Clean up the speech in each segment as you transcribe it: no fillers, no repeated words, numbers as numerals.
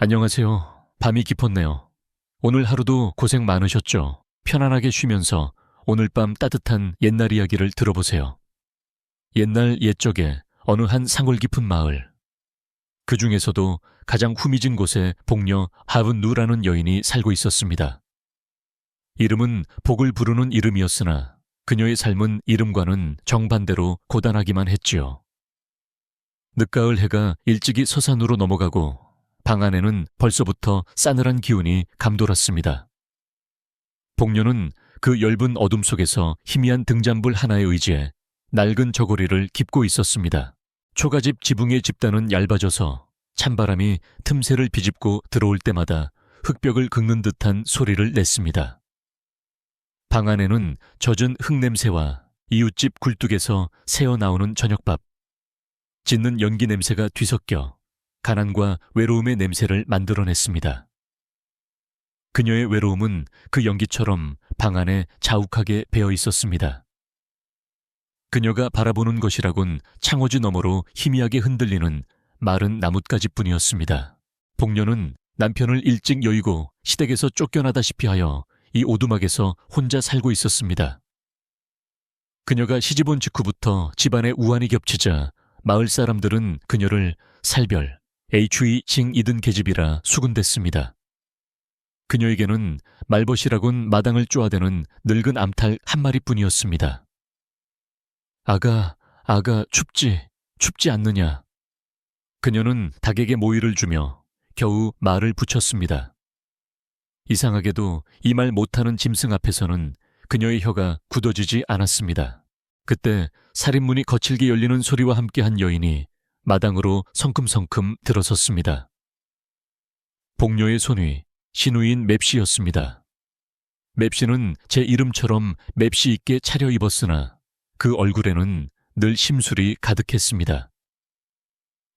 안녕하세요. 밤이 깊었네요. 오늘 하루도 고생 많으셨죠? 편안하게 쉬면서 오늘 밤 따뜻한 옛날 이야기를 들어보세요. 옛날 옛적에 어느 한 상골 깊은 마을. 그 중에서도 가장 후미진 곳에 복녀 하븐누라는 여인이 살고 있었습니다. 이름은 복을 부르는 이름이었으나 그녀의 삶은 이름과는 정반대로 고단하기만 했지요. 늦가을 해가 일찍이 서산으로 넘어가고 방 안에는 벌써부터 싸늘한 기운이 감돌았습니다. 복녀는 그 엷은 어둠 속에서 희미한 등잔불 하나에 의지해 낡은 저고리를 깁고 있었습니다. 초가집 지붕의 집단은 얇아져서 찬바람이 틈새를 비집고 들어올 때마다 흙벽을 긁는 듯한 소리를 냈습니다. 방 안에는 젖은 흙냄새와 이웃집 굴뚝에서 새어나오는 저녁밥, 짖는 연기 냄새가 뒤섞여 가난과 외로움의 냄새를 만들어냈습니다. 그녀의 외로움은 그 연기처럼 방 안에 자욱하게 배어 있었습니다. 그녀가 바라보는 것이라곤 창호지 너머로 희미하게 흔들리는 마른 나뭇가지뿐이었습니다. 복녀는 남편을 일찍 여의고 시댁에서 쫓겨나다시피 하여 이 오두막에서 혼자 살고 있었습니다. 그녀가 시집 온 직후부터 집안에 우환이 겹치자 마을 사람들은 그녀를 살별, HE 이든 계집이라 수군댔습니다. 그녀에게는 말벗이라곤 마당을 쪼아대는 늙은 암탉 한 마리뿐이었습니다. 아가, 춥지 않느냐. 그녀는 닭에게 모이를 주며 겨우 말을 붙였습니다. 이상하게도 이 말 못하는 짐승 앞에서는 그녀의 혀가 굳어지지 않았습니다. 그때 살인문이 거칠게 열리는 소리와 함께한 여인이 마당으로 성큼성큼 들어섰습니다. 복녀의 손위, 신우인 맵시였습니다. 맵시는 제 이름처럼 맵시 있게 차려입었으나 그 얼굴에는 늘 심술이 가득했습니다.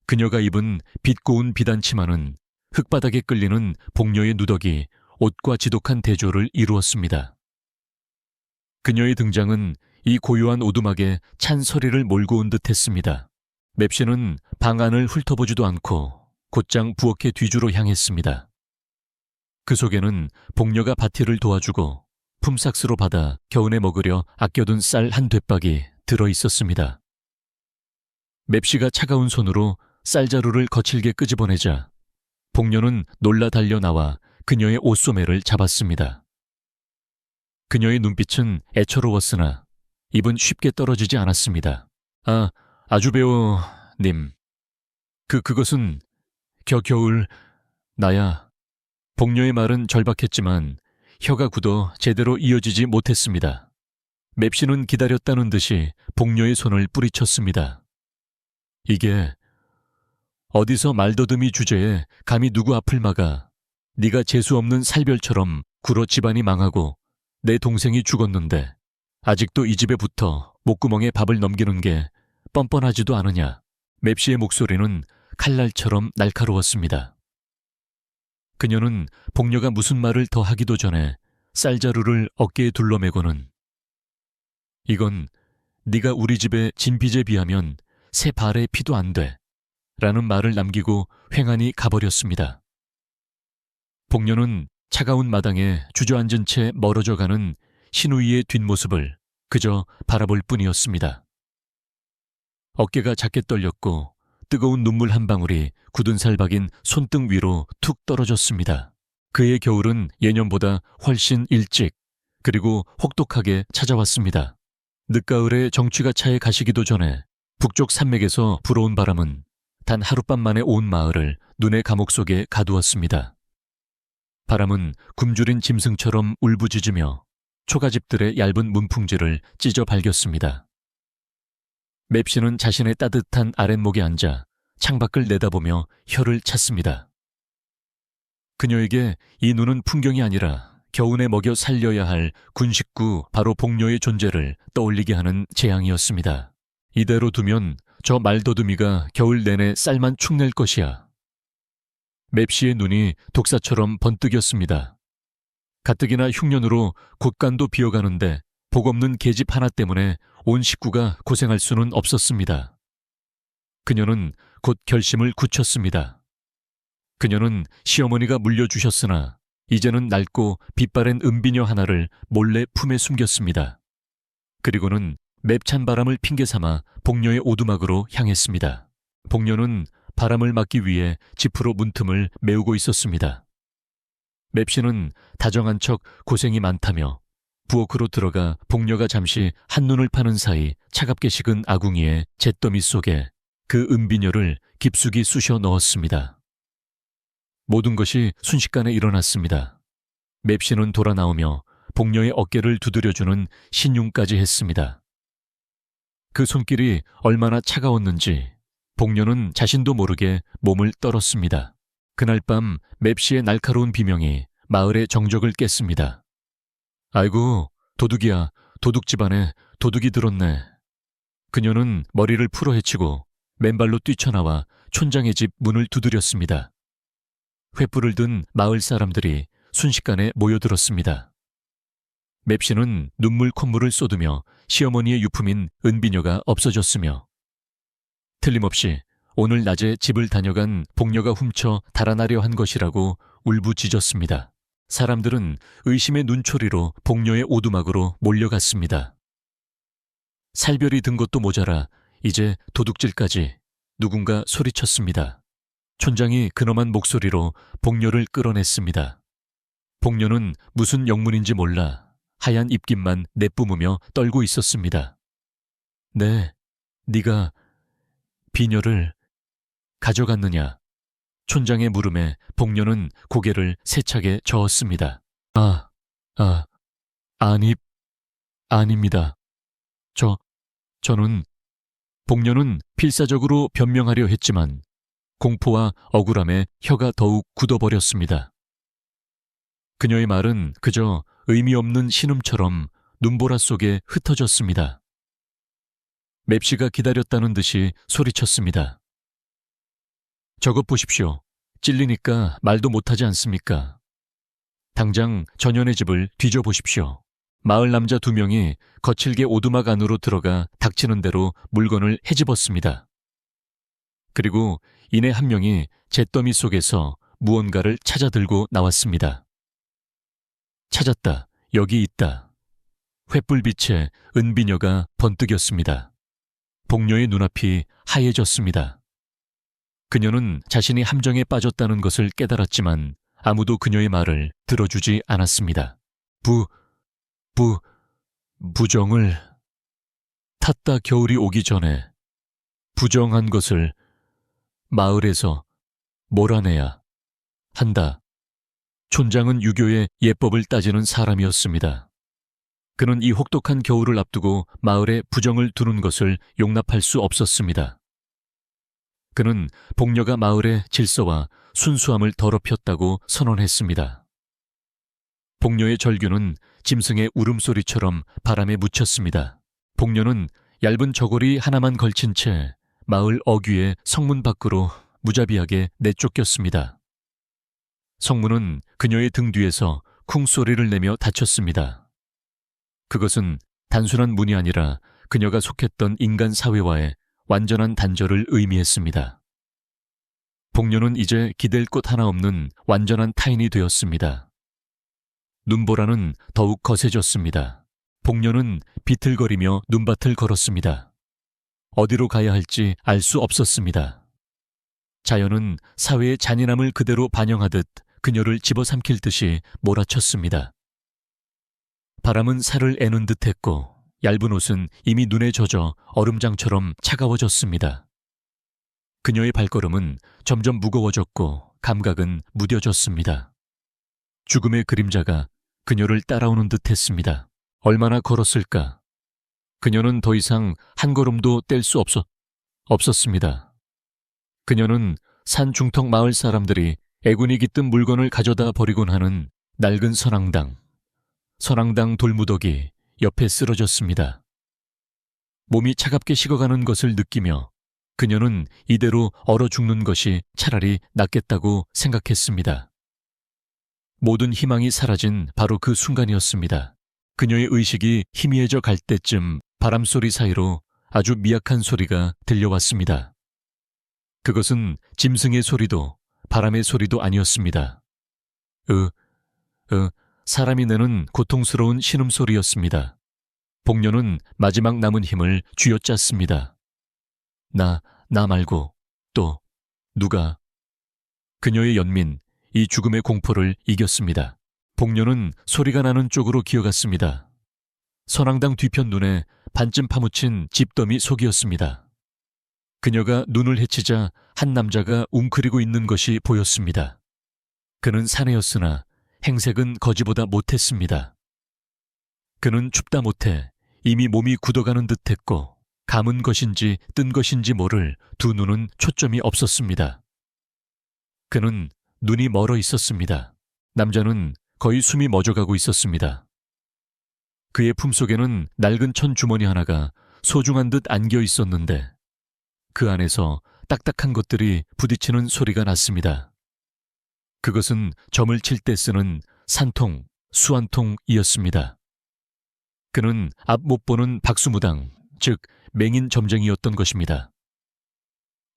그녀가 입은 빛 고운 비단치마는 흙바닥에 끌리는 복녀의 누더기, 옷과 지독한 대조를 이루었습니다. 그녀의 등장은 이 고요한 오두막에 찬 소리를 몰고 온 듯했습니다. 맵시는 방 안을 훑어보지도 않고 곧장 부엌의 뒤주로 향했습니다. 그 속에는 복녀가 밭일을 도와주고 품삯으로 받아 겨우내 먹으려 아껴둔 쌀 한 뎨박이 들어있었습니다. 맵시가 차가운 손으로 쌀자루를 거칠게 끄집어내자 복녀는 놀라 달려나와 그녀의 옷소매를 잡았습니다. 그녀의 눈빛은 애처로웠으나 입은 쉽게 떨어지지 않았습니다. 아주배우님. 그것은 겨울 나야. 복녀의 말은 절박했지만 혀가 굳어 제대로 이어지지 못했습니다. 맵시는 기다렸다는 듯이 복녀의 손을 뿌리쳤습니다. 이게 어디서 말더듬이 주제에 감히 누구 앞을 막아. 네가 재수없는 살별처럼 굴어 집안이 망하고 내 동생이 죽었는데 아직도 이 집에 붙어 목구멍에 밥을 넘기는 게 뻔뻔하지도 않으냐. 맵시의 목소리는 칼날처럼 날카로웠습니다. 그녀는 복녀가 무슨 말을 더 하기도 전에 쌀자루를 어깨에 둘러매고는 이건 네가 우리 집의 진빚에 비하면 새 발의 피도 안 돼 라는 말을 남기고 횡하니 가버렸습니다. 복녀는 차가운 마당에 주저앉은 채 멀어져가는 신우이의 뒷모습을 그저 바라볼 뿐이었습니다. 어깨가 작게 떨렸고 뜨거운 눈물 한 방울이 굳은 살 박인 손등 위로 툭 떨어졌습니다. 그의 겨울은 예년보다 훨씬 일찍 그리고 혹독하게 찾아왔습니다. 늦가을에 정취가 차에 가시기도 전에 북쪽 산맥에서 불어온 바람은 단 하룻밤 만에 온 마을을 눈의 감옥 속에 가두었습니다. 바람은 굶주린 짐승처럼 울부짖으며 초가집들의 얇은 문풍지를 찢어 발겼습니다. 맵시는 자신의 따뜻한 아랫목에 앉아 창밖을 내다보며 혀를 찼습니다. 그녀에게 이 눈은 풍경이 아니라 겨우내 먹여 살려야 할 군식구 바로 복녀의 존재를 떠올리게 하는 재앙이었습니다. 이대로 두면 저 말더듬이가 겨울 내내 쌀만 축낼 것이야. 맵시의 눈이 독사처럼 번뜩였습니다. 가뜩이나 흉년으로 곳간도 비어가는데 복없는 계집 하나 때문에 온 식구가 고생할 수는 없었습니다. 그녀는 곧 결심을 굳혔습니다. 그녀는 시어머니가 물려주셨으나 이제는 낡고 빛바랜 은비녀 하나를 몰래 품에 숨겼습니다. 그리고는 맵찬 바람을 핑계 삼아 복녀의 오두막으로 향했습니다. 복녀는 바람을 막기 위해 지프로 문틈을 메우고 있었습니다. 맵씨는 다정한 척 고생이 많다며 부엌으로 들어가 복녀가 잠시 한눈을 파는 사이 차갑게 식은 아궁이에 잿더미 속에 그 은비녀를 깊숙이 쑤셔 넣었습니다. 모든 것이 순식간에 일어났습니다. 맵씨는 돌아 나오며 복녀의 어깨를 두드려주는 신용까지 했습니다. 그 손길이 얼마나 차가웠는지 복녀는 자신도 모르게 몸을 떨었습니다. 그날 밤 맵씨의 날카로운 비명이 마을의 정적을 깼습니다. 아이고, 도둑이야. 도둑 집안에 도둑이 들었네. 그녀는 머리를 풀어헤치고 맨발로 뛰쳐나와 촌장의 집 문을 두드렸습니다. 횃불을 든 마을 사람들이 순식간에 모여들었습니다. 맵씨는 눈물 콧물을 쏟으며 시어머니의 유품인 은비녀가 없어졌으며 틀림없이 오늘 낮에 집을 다녀간 복녀가 훔쳐 달아나려 한 것이라고 울부짖었습니다. 사람들은 의심의 눈초리로 복녀의 오두막으로 몰려갔습니다. 살별이 든 것도 모자라 이제 도둑질까지 누군가 소리쳤습니다. 촌장이 근엄한 목소리로 복녀를 끌어냈습니다. 복녀는 무슨 영문인지 몰라 하얀 입김만 내뿜으며 떨고 있었습니다. 네, 네가 비녀를 가져갔느냐? 촌장의 물음에 복녀는 고개를 세차게 저었습니다. 아닙니다. 저는 복녀는 필사적으로 변명하려 했지만 공포와 억울함에 혀가 더욱 굳어버렸습니다. 그녀의 말은 그저 의미 없는 신음처럼 눈보라 속에 흩어졌습니다. 맵씨가 기다렸다는 듯이 소리쳤습니다. 저것 보십시오. 찔리니까 말도 못하지 않습니까? 당장 전현의 집을 뒤져보십시오. 마을 남자 2명이 거칠게 오두막 안으로 들어가 닥치는 대로 물건을 헤집었습니다. 그리고 이내 한 명이 잿더미 속에서 무언가를 찾아 들고 나왔습니다. 찾았다. 여기 있다. 횃불빛에 은비녀가 번뜩였습니다. 복녀의 눈앞이 하얘졌습니다. 그녀는 자신이 함정에 빠졌다는 것을 깨달았지만 아무도 그녀의 말을 들어주지 않았습니다. 부정을 탔다 겨울이 오기 전에 부정한 것을 마을에서 몰아내야 한다. 촌장은 유교의 예법을 따지는 사람이었습니다. 그는 이 혹독한 겨울을 앞두고 마을에 부정을 두는 것을 용납할 수 없었습니다. 그는 복녀가 마을의 질서와 순수함을 더럽혔다고 선언했습니다. 복녀의 절규는 짐승의 울음소리처럼 바람에 묻혔습니다. 복녀는 얇은 저고리 하나만 걸친 채 마을 어귀의 성문 밖으로 무자비하게 내쫓겼습니다. 성문은 그녀의 등 뒤에서 쿵소리를 내며 닫혔습니다. 그것은 단순한 문이 아니라 그녀가 속했던 인간 사회와의 완전한 단절을 의미했습니다. 복녀는 이제 기댈 곳 하나 없는 완전한 타인이 되었습니다. 눈보라는 더욱 거세졌습니다. 복녀는 비틀거리며 눈밭을 걸었습니다. 어디로 가야 할지 알 수 없었습니다. 자연은 사회의 잔인함을 그대로 반영하듯 그녀를 집어삼킬 듯이 몰아쳤습니다. 바람은 살을 애는 듯했고 얇은 옷은 이미 눈에 젖어 얼음장처럼 차가워졌습니다. 그녀의 발걸음은 점점 무거워졌고 감각은 무뎌졌습니다. 죽음의 그림자가 그녀를 따라오는 듯했습니다. 얼마나 걸었을까? 그녀는 더 이상 한 걸음도 뗄 수 없었습니다. 그녀는 산 중턱 마을 사람들이 애군이 깃든 물건을 가져다 버리곤 하는 낡은 선앙당 돌무더기 옆에 쓰러졌습니다. 몸이 차갑게 식어가는 것을 느끼며 그녀는 이대로 얼어 죽는 것이 차라리 낫겠다고 생각했습니다. 모든 희망이 사라진 바로 그 순간이었습니다. 그녀의 의식이 희미해져 갈 때쯤 바람소리 사이로 아주 미약한 소리가 들려왔습니다. 그것은 짐승의 소리도 바람의 소리도 아니었습니다. 사람이 내는 고통스러운 신음소리였습니다. 복녀는 마지막 남은 힘을 쥐어짰습니다. 나 말고 또 누가? 그녀의 연민, 이 죽음의 공포를 이겼습니다. 복녀는 소리가 나는 쪽으로 기어갔습니다. 선앙당 뒤편 눈에 반쯤 파묻힌 집더미 속이었습니다. 그녀가 눈을 헤치자 한 남자가 웅크리고 있는 것이 보였습니다. 그는 사내였으나 행색은 거지보다 못했습니다. 그는 춥다 못해 이미 몸이 굳어가는 듯했고 감은 것인지 뜬 것인지 모를 두 눈은 초점이 없었습니다. 그는 눈이 멀어 있었습니다. 남자는 거의 숨이 멎어가고 있었습니다. 그의 품속에는 낡은 천 주머니 하나가 소중한 듯 안겨 있었는데 그 안에서 딱딱한 것들이 부딪히는 소리가 났습니다. 그것은 점을 칠 때 쓰는 산통, 수안통이었습니다. 그는 앞 못 보는 박수무당, 즉 맹인 점쟁이였던 것입니다.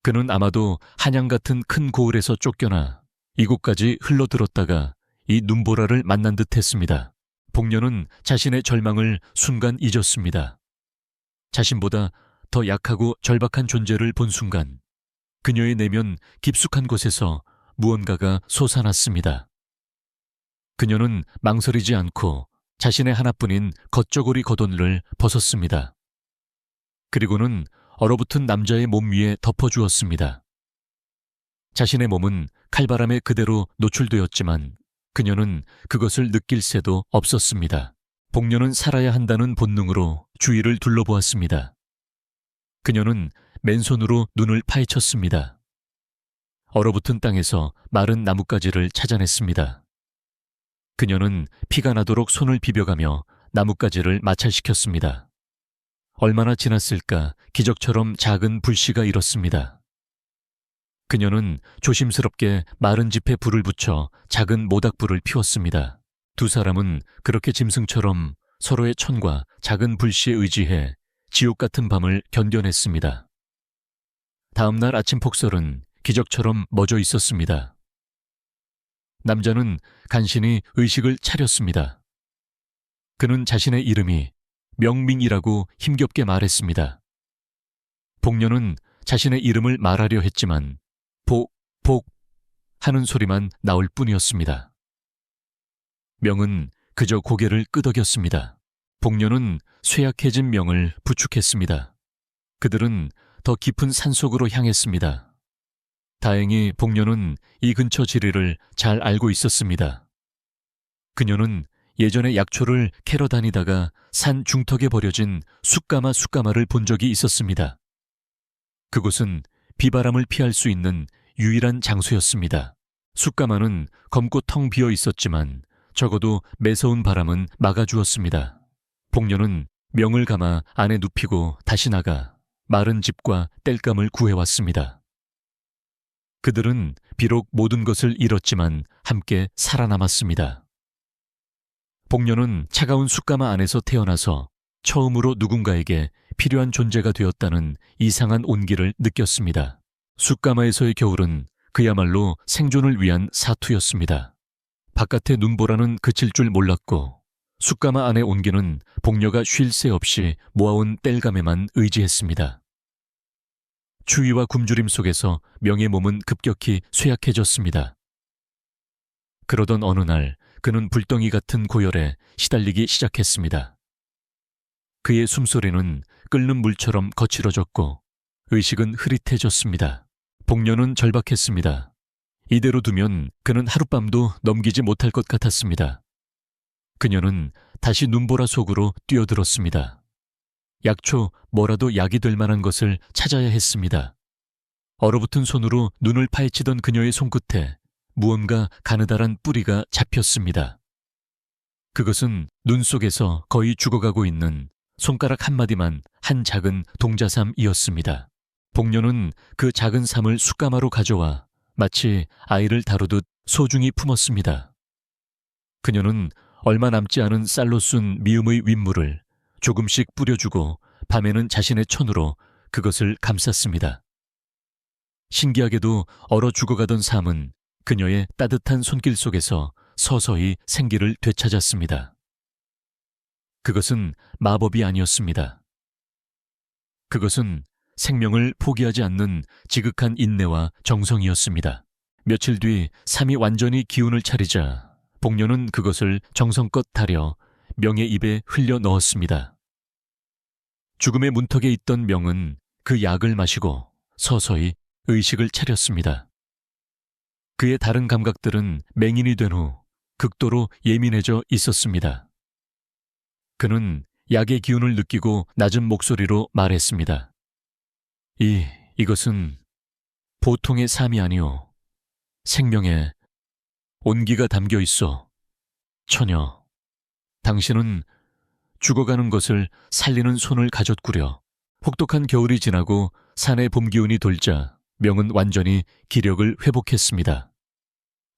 그는 아마도 한양 같은 큰 고을에서 쫓겨나 이곳까지 흘러들었다가 이 눈보라를 만난 듯 했습니다. 복녀는 자신의 절망을 순간 잊었습니다. 자신보다 더 약하고 절박한 존재를 본 순간 그녀의 내면 깊숙한 곳에서 무언가가 솟아났습니다. 그녀는 망설이지 않고 자신의 하나뿐인 겉저고리 겉옷을 벗었습니다. 그리고는 얼어붙은 남자의 몸 위에 덮어주었습니다. 자신의 몸은 칼바람에 그대로 노출되었지만 그녀는 그것을 느낄 새도 없었습니다. 복녀는 살아야 한다는 본능으로 주위를 둘러보았습니다. 그녀는 맨손으로 눈을 파헤쳤습니다. 얼어붙은 땅에서 마른 나뭇가지를 찾아냈습니다. 그녀는 피가 나도록 손을 비벼가며 나뭇가지를 마찰시켰습니다. 얼마나 지났을까 기적처럼 작은 불씨가 일었습니다. 그녀는 조심스럽게 마른 짚에 불을 붙여 작은 모닥불을 피웠습니다. 두 사람은 그렇게 짐승처럼 서로의 천과 작은 불씨에 의지해 지옥 같은 밤을 견뎌냈습니다. 다음 날 아침 폭설은 기적처럼 멎어 있었습니다. 남자는 간신히 의식을 차렸습니다. 그는 자신의 이름이 명민이라고 힘겹게 말했습니다. 복녀는 자신의 이름을 말하려 했지만 복 하는 소리만 나올 뿐이었습니다. 명은 그저 고개를 끄덕였습니다. 복녀는 쇠약해진 명을 부축했습니다. 그들은 더 깊은 산속으로 향했습니다. 다행히 복녀는 이 근처 지리를 잘 알고 있었습니다. 그녀는 예전에 약초를 캐러 다니다가 산 중턱에 버려진 숯가마를 본 적이 있었습니다. 그곳은 비바람을 피할 수 있는 유일한 장소였습니다. 숯가마는 검고 텅 비어 있었지만 적어도 매서운 바람은 막아주었습니다. 복녀는 명을 감아 안에 눕히고 다시 나가 마른 집과 땔감을 구해왔습니다. 그들은 비록 모든 것을 잃었지만 함께 살아남았습니다. 복녀는 차가운 숯가마 안에서 태어나서 처음으로 누군가에게 필요한 존재가 되었다는 이상한 온기를 느꼈습니다. 숯가마에서의 겨울은 그야말로 생존을 위한 사투였습니다. 바깥의 눈보라는 그칠 줄 몰랐고 숯가마 안의 온기는 복녀가 쉴 새 없이 모아온 땔감에만 의지했습니다. 추위와 굶주림 속에서 명의 몸은 급격히 쇠약해졌습니다. 그러던 어느 날 그는 불덩이 같은 고열에 시달리기 시작했습니다. 그의 숨소리는 끓는 물처럼 거칠어졌고 의식은 흐릿해졌습니다. 복녀는 절박했습니다. 이대로 두면 그는 하룻밤도 넘기지 못할 것 같았습니다. 그녀는 다시 눈보라 속으로 뛰어들었습니다. 약초 뭐라도 약이 될 만한 것을 찾아야 했습니다. 얼어붙은 손으로 눈을 파헤치던 그녀의 손끝에 무언가 가느다란 뿌리가 잡혔습니다. 그것은 눈 속에서 거의 죽어가고 있는 손가락 한마디만 한 작은 동자삼이었습니다. 복녀는 그 작은 삼을 숯가마로 가져와 마치 아이를 다루듯 소중히 품었습니다. 그녀는 얼마 남지 않은 쌀로 쓴 미음의 윗물을 조금씩 뿌려주고 밤에는 자신의 천으로 그것을 감쌌습니다. 신기하게도 얼어 죽어가던 삶은 그녀의 따뜻한 손길 속에서 서서히 생기를 되찾았습니다. 그것은 마법이 아니었습니다. 그것은 생명을 포기하지 않는 지극한 인내와 정성이었습니다. 며칠 뒤 삶이 완전히 기운을 차리자 복녀는 그것을 정성껏 다려 명의 입에 흘려 넣었습니다. 죽음의 문턱에 있던 명은 그 약을 마시고 서서히 의식을 차렸습니다. 그의 다른 감각들은 맹인이 된 후 극도로 예민해져 있었습니다. 그는 약의 기운을 느끼고 낮은 목소리로 말했습니다. 이것은 보통의 삶이 아니오. 생명에 온기가 담겨 있어. 처녀, 당신은 죽어가는 것을 살리는 손을 가졌구려. 혹독한 겨울이 지나고 산의 봄 기운이 돌자 명은 완전히 기력을 회복했습니다.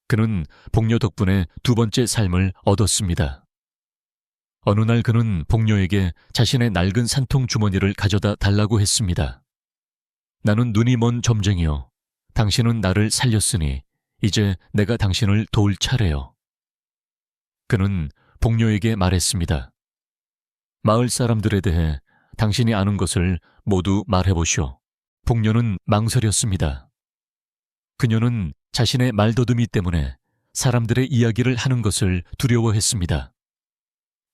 그는 복녀 덕분에 두 번째 삶을 얻었습니다. 어느 날 그는 복녀에게 자신의 낡은 산통 주머니를 가져다 달라고 했습니다. 나는 눈이 먼 점쟁이요. 당신은 나를 살렸으니 이제 내가 당신을 도울 차례요. 그는 복녀에게 말했습니다. 마을 사람들에 대해 당신이 아는 것을 모두 말해보시오. 복녀는 망설였습니다. 그녀는 자신의 말더듬이 때문에 사람들의 이야기를 하는 것을 두려워했습니다.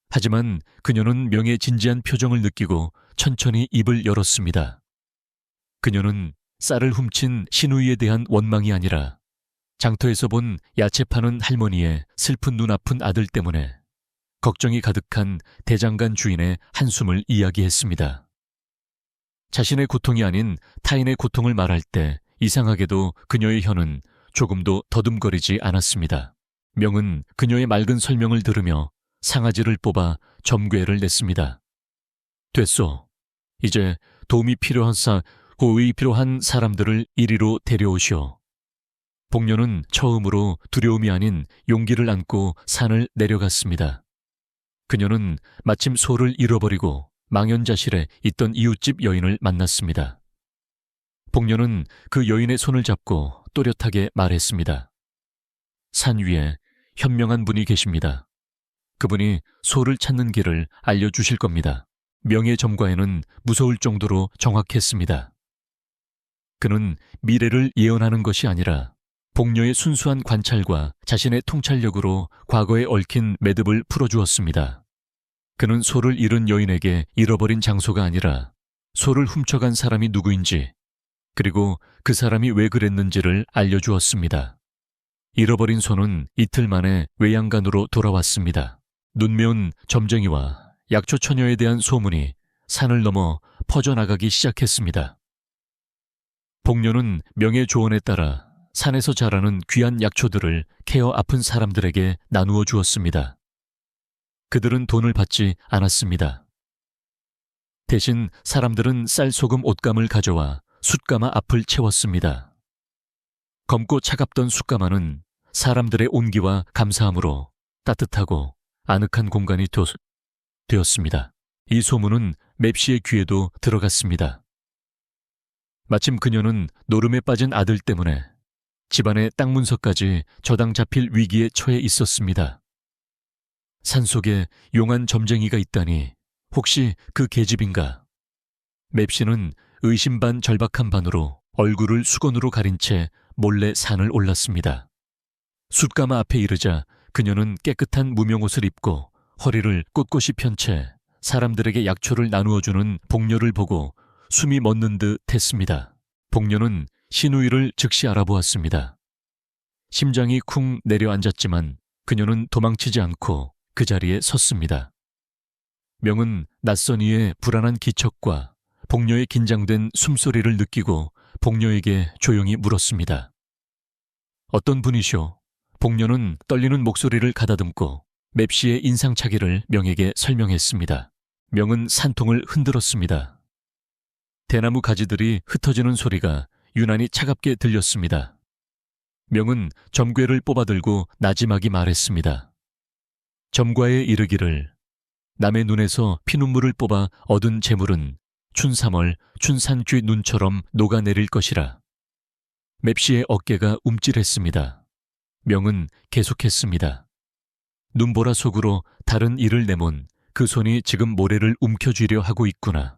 하지만 그녀는 명의 진지한 표정을 느끼고 천천히 입을 열었습니다. 그녀는 쌀을 훔친 시누이에 대한 원망이 아니라 장터에서 본 야채 파는 할머니의 슬픈 눈아픈 아들 때문에 걱정이 가득한 대장간 주인의 한숨을 이야기했습니다. 자신의 고통이 아닌 타인의 고통을 말할 때 이상하게도 그녀의 혀는 조금도 더듬거리지 않았습니다. 명은 그녀의 맑은 설명을 들으며 상아지를 뽑아 점괘를 냈습니다. 됐소. 이제 도움이 필요한 사람들을 이리로 데려오시오. 복녀는 처음으로 두려움이 아닌 용기를 안고 산을 내려갔습니다. 그녀는 마침 소를 잃어버리고 망연자실해 있던 이웃집 여인을 만났습니다. 복녀는 그 여인의 손을 잡고 또렷하게 말했습니다. 산 위에 현명한 분이 계십니다. 그분이 소를 찾는 길을 알려주실 겁니다. 명의 점과에는 무서울 정도로 정확했습니다. 그는 미래를 예언하는 것이 아니라 복녀의 순수한 관찰과 자신의 통찰력으로 과거에 얽힌 매듭을 풀어주었습니다. 그는 소를 잃은 여인에게 잃어버린 장소가 아니라 소를 훔쳐간 사람이 누구인지 그리고 그 사람이 왜 그랬는지를 알려주었습니다. 잃어버린 소는 이틀 만에 외양간으로 돌아왔습니다. 눈매운 점쟁이와 약초 처녀에 대한 소문이 산을 넘어 퍼져나가기 시작했습니다. 복녀는 명의 조언에 따라 산에서 자라는 귀한 약초들을 케어 아픈 사람들에게 나누어 주었습니다. 그들은 돈을 받지 않았습니다. 대신 사람들은 쌀, 소금, 옷감을 가져와 숯가마 앞을 채웠습니다. 검고 차갑던 숯가마는 사람들의 온기와 감사함으로 따뜻하고 아늑한 공간이 되었습니다. 이 소문은 맵시의 귀에도 들어갔습니다. 마침 그녀는 노름에 빠진 아들 때문에 집안의 땅 문서까지 저당 잡힐 위기에 처해 있었습니다. 산속에 용한 점쟁이가 있다니 혹시 그 계집인가? 맵시는 의심 반 절박한 반으로 얼굴을 수건으로 가린 채 몰래 산을 올랐습니다. 숯가마 앞에 이르자 그녀는 깨끗한 무명옷을 입고 허리를 꼿꼿이 편 채 사람들에게 약초를 나누어주는 복녀를 보고 숨이 멎는 듯 했습니다. 복녀는 시누이를 즉시 알아보았습니다. 심장이 쿵 내려앉았지만 그녀는 도망치지 않고 그 자리에 섰습니다. 명은 낯선 이의 불안한 기척과 복녀의 긴장된 숨소리를 느끼고 복녀에게 조용히 물었습니다. 어떤 분이시오? 복녀는 떨리는 목소리를 가다듬고 맵시의 인상착의를 명에게 설명했습니다. 명은 산통을 흔들었습니다. 대나무 가지들이 흩어지는 소리가 유난히 차갑게 들렸습니다. 명은 점괘를 뽑아들고 나지막이 말했습니다. 점과에 이르기를 남의 눈에서 피눈물을 뽑아 얻은 재물은 춘삼월 춘산쥐 눈처럼 녹아내릴 것이라. 맵시의 어깨가 움찔했습니다. 명은 계속했습니다. 눈보라 속으로 다른 이를 내몬 그 손이 지금 모래를 움켜쥐려 하고 있구나.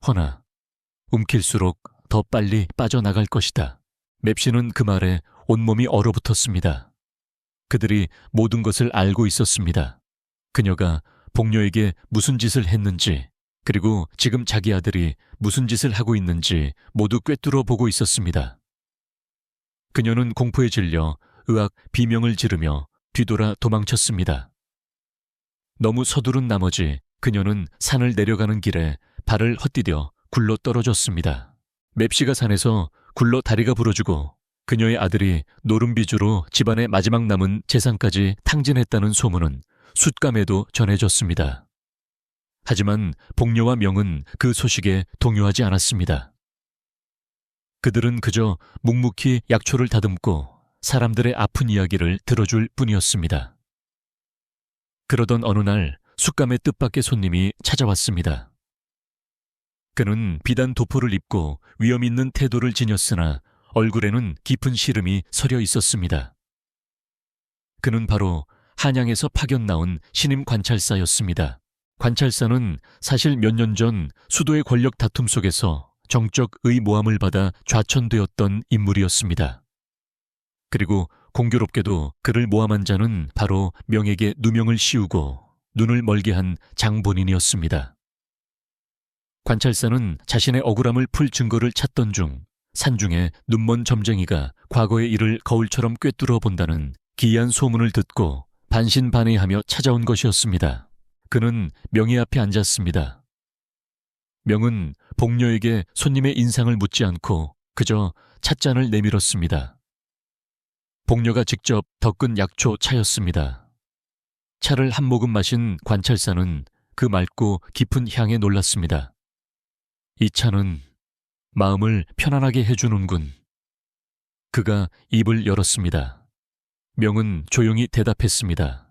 허나 움킬수록 더 빨리 빠져나갈 것이다. 맵시는 그 말에 온몸이 얼어붙었습니다. 그들이 모든 것을 알고 있었습니다. 그녀가 복녀에게 무슨 짓을 했는지, 그리고 지금 자기 아들이 무슨 짓을 하고 있는지 모두 꿰뚫어 보고 있었습니다. 그녀는 공포에 질려 의악 비명을 지르며 뒤돌아 도망쳤습니다. 너무 서두른 나머지 그녀는 산을 내려가는 길에 발을 헛디뎌 굴러 떨어졌습니다. 맵시가 산에서 굴러 다리가 부러지고 그녀의 아들이 노름비주로 집안의 마지막 남은 재산까지 탕진했다는 소문은 숫감에도 전해졌습니다. 하지만 복녀와 명은 그 소식에 동요하지 않았습니다. 그들은 그저 묵묵히 약초를 다듬고 사람들의 아픈 이야기를 들어줄 뿐이었습니다. 그러던 어느 날 숫감의 뜻밖의 손님이 찾아왔습니다. 그는 비단 도포를 입고 위험 있는 태도를 지녔으나 얼굴에는 깊은 시름이 서려 있었습니다. 그는 바로 한양에서 파견 나온 신임 관찰사였습니다. 관찰사는 사실 몇 년 전 수도의 권력 다툼 속에서 정적 의모함을 받아 좌천되었던 인물이었습니다. 그리고 공교롭게도 그를 모함한 자는 바로 명에게 누명을 씌우고 눈을 멀게 한 장본인이었습니다. 관찰사는 자신의 억울함을 풀 증거를 찾던 중 산중에 눈먼 점쟁이가 과거의 일을 거울처럼 꿰뚫어 본다는 기이한 소문을 듣고 반신반의하며 찾아온 것이었습니다. 그는 명의 앞에 앉았습니다. 명은 복녀에게 손님의 인상을 묻지 않고 그저 찻잔을 내밀었습니다. 복녀가 직접 덕은 약초 차였습니다. 차를 한 모금 마신 관찰사는 그 맑고 깊은 향에 놀랐습니다. 이 차는 마음을 편안하게 해주는군. 그가 입을 열었습니다. 명은 조용히 대답했습니다.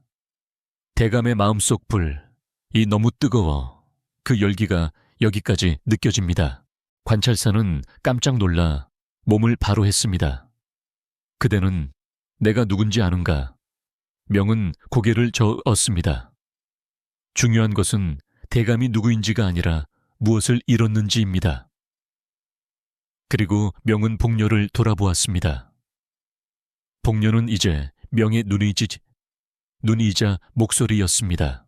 대감의 마음속 불, 이 너무 뜨거워. 그 열기가 여기까지 느껴집니다. 관찰사는 깜짝 놀라 몸을 바로 했습니다. 그대는 내가 누군지 아는가? 명은 고개를 저었습니다. 중요한 것은 대감이 누구인지가 아니라 무엇을 잃었는지입니다. 그리고 명은 복녀를 돌아보았습니다. 복녀는 이제 명의 눈이자 목소리였습니다.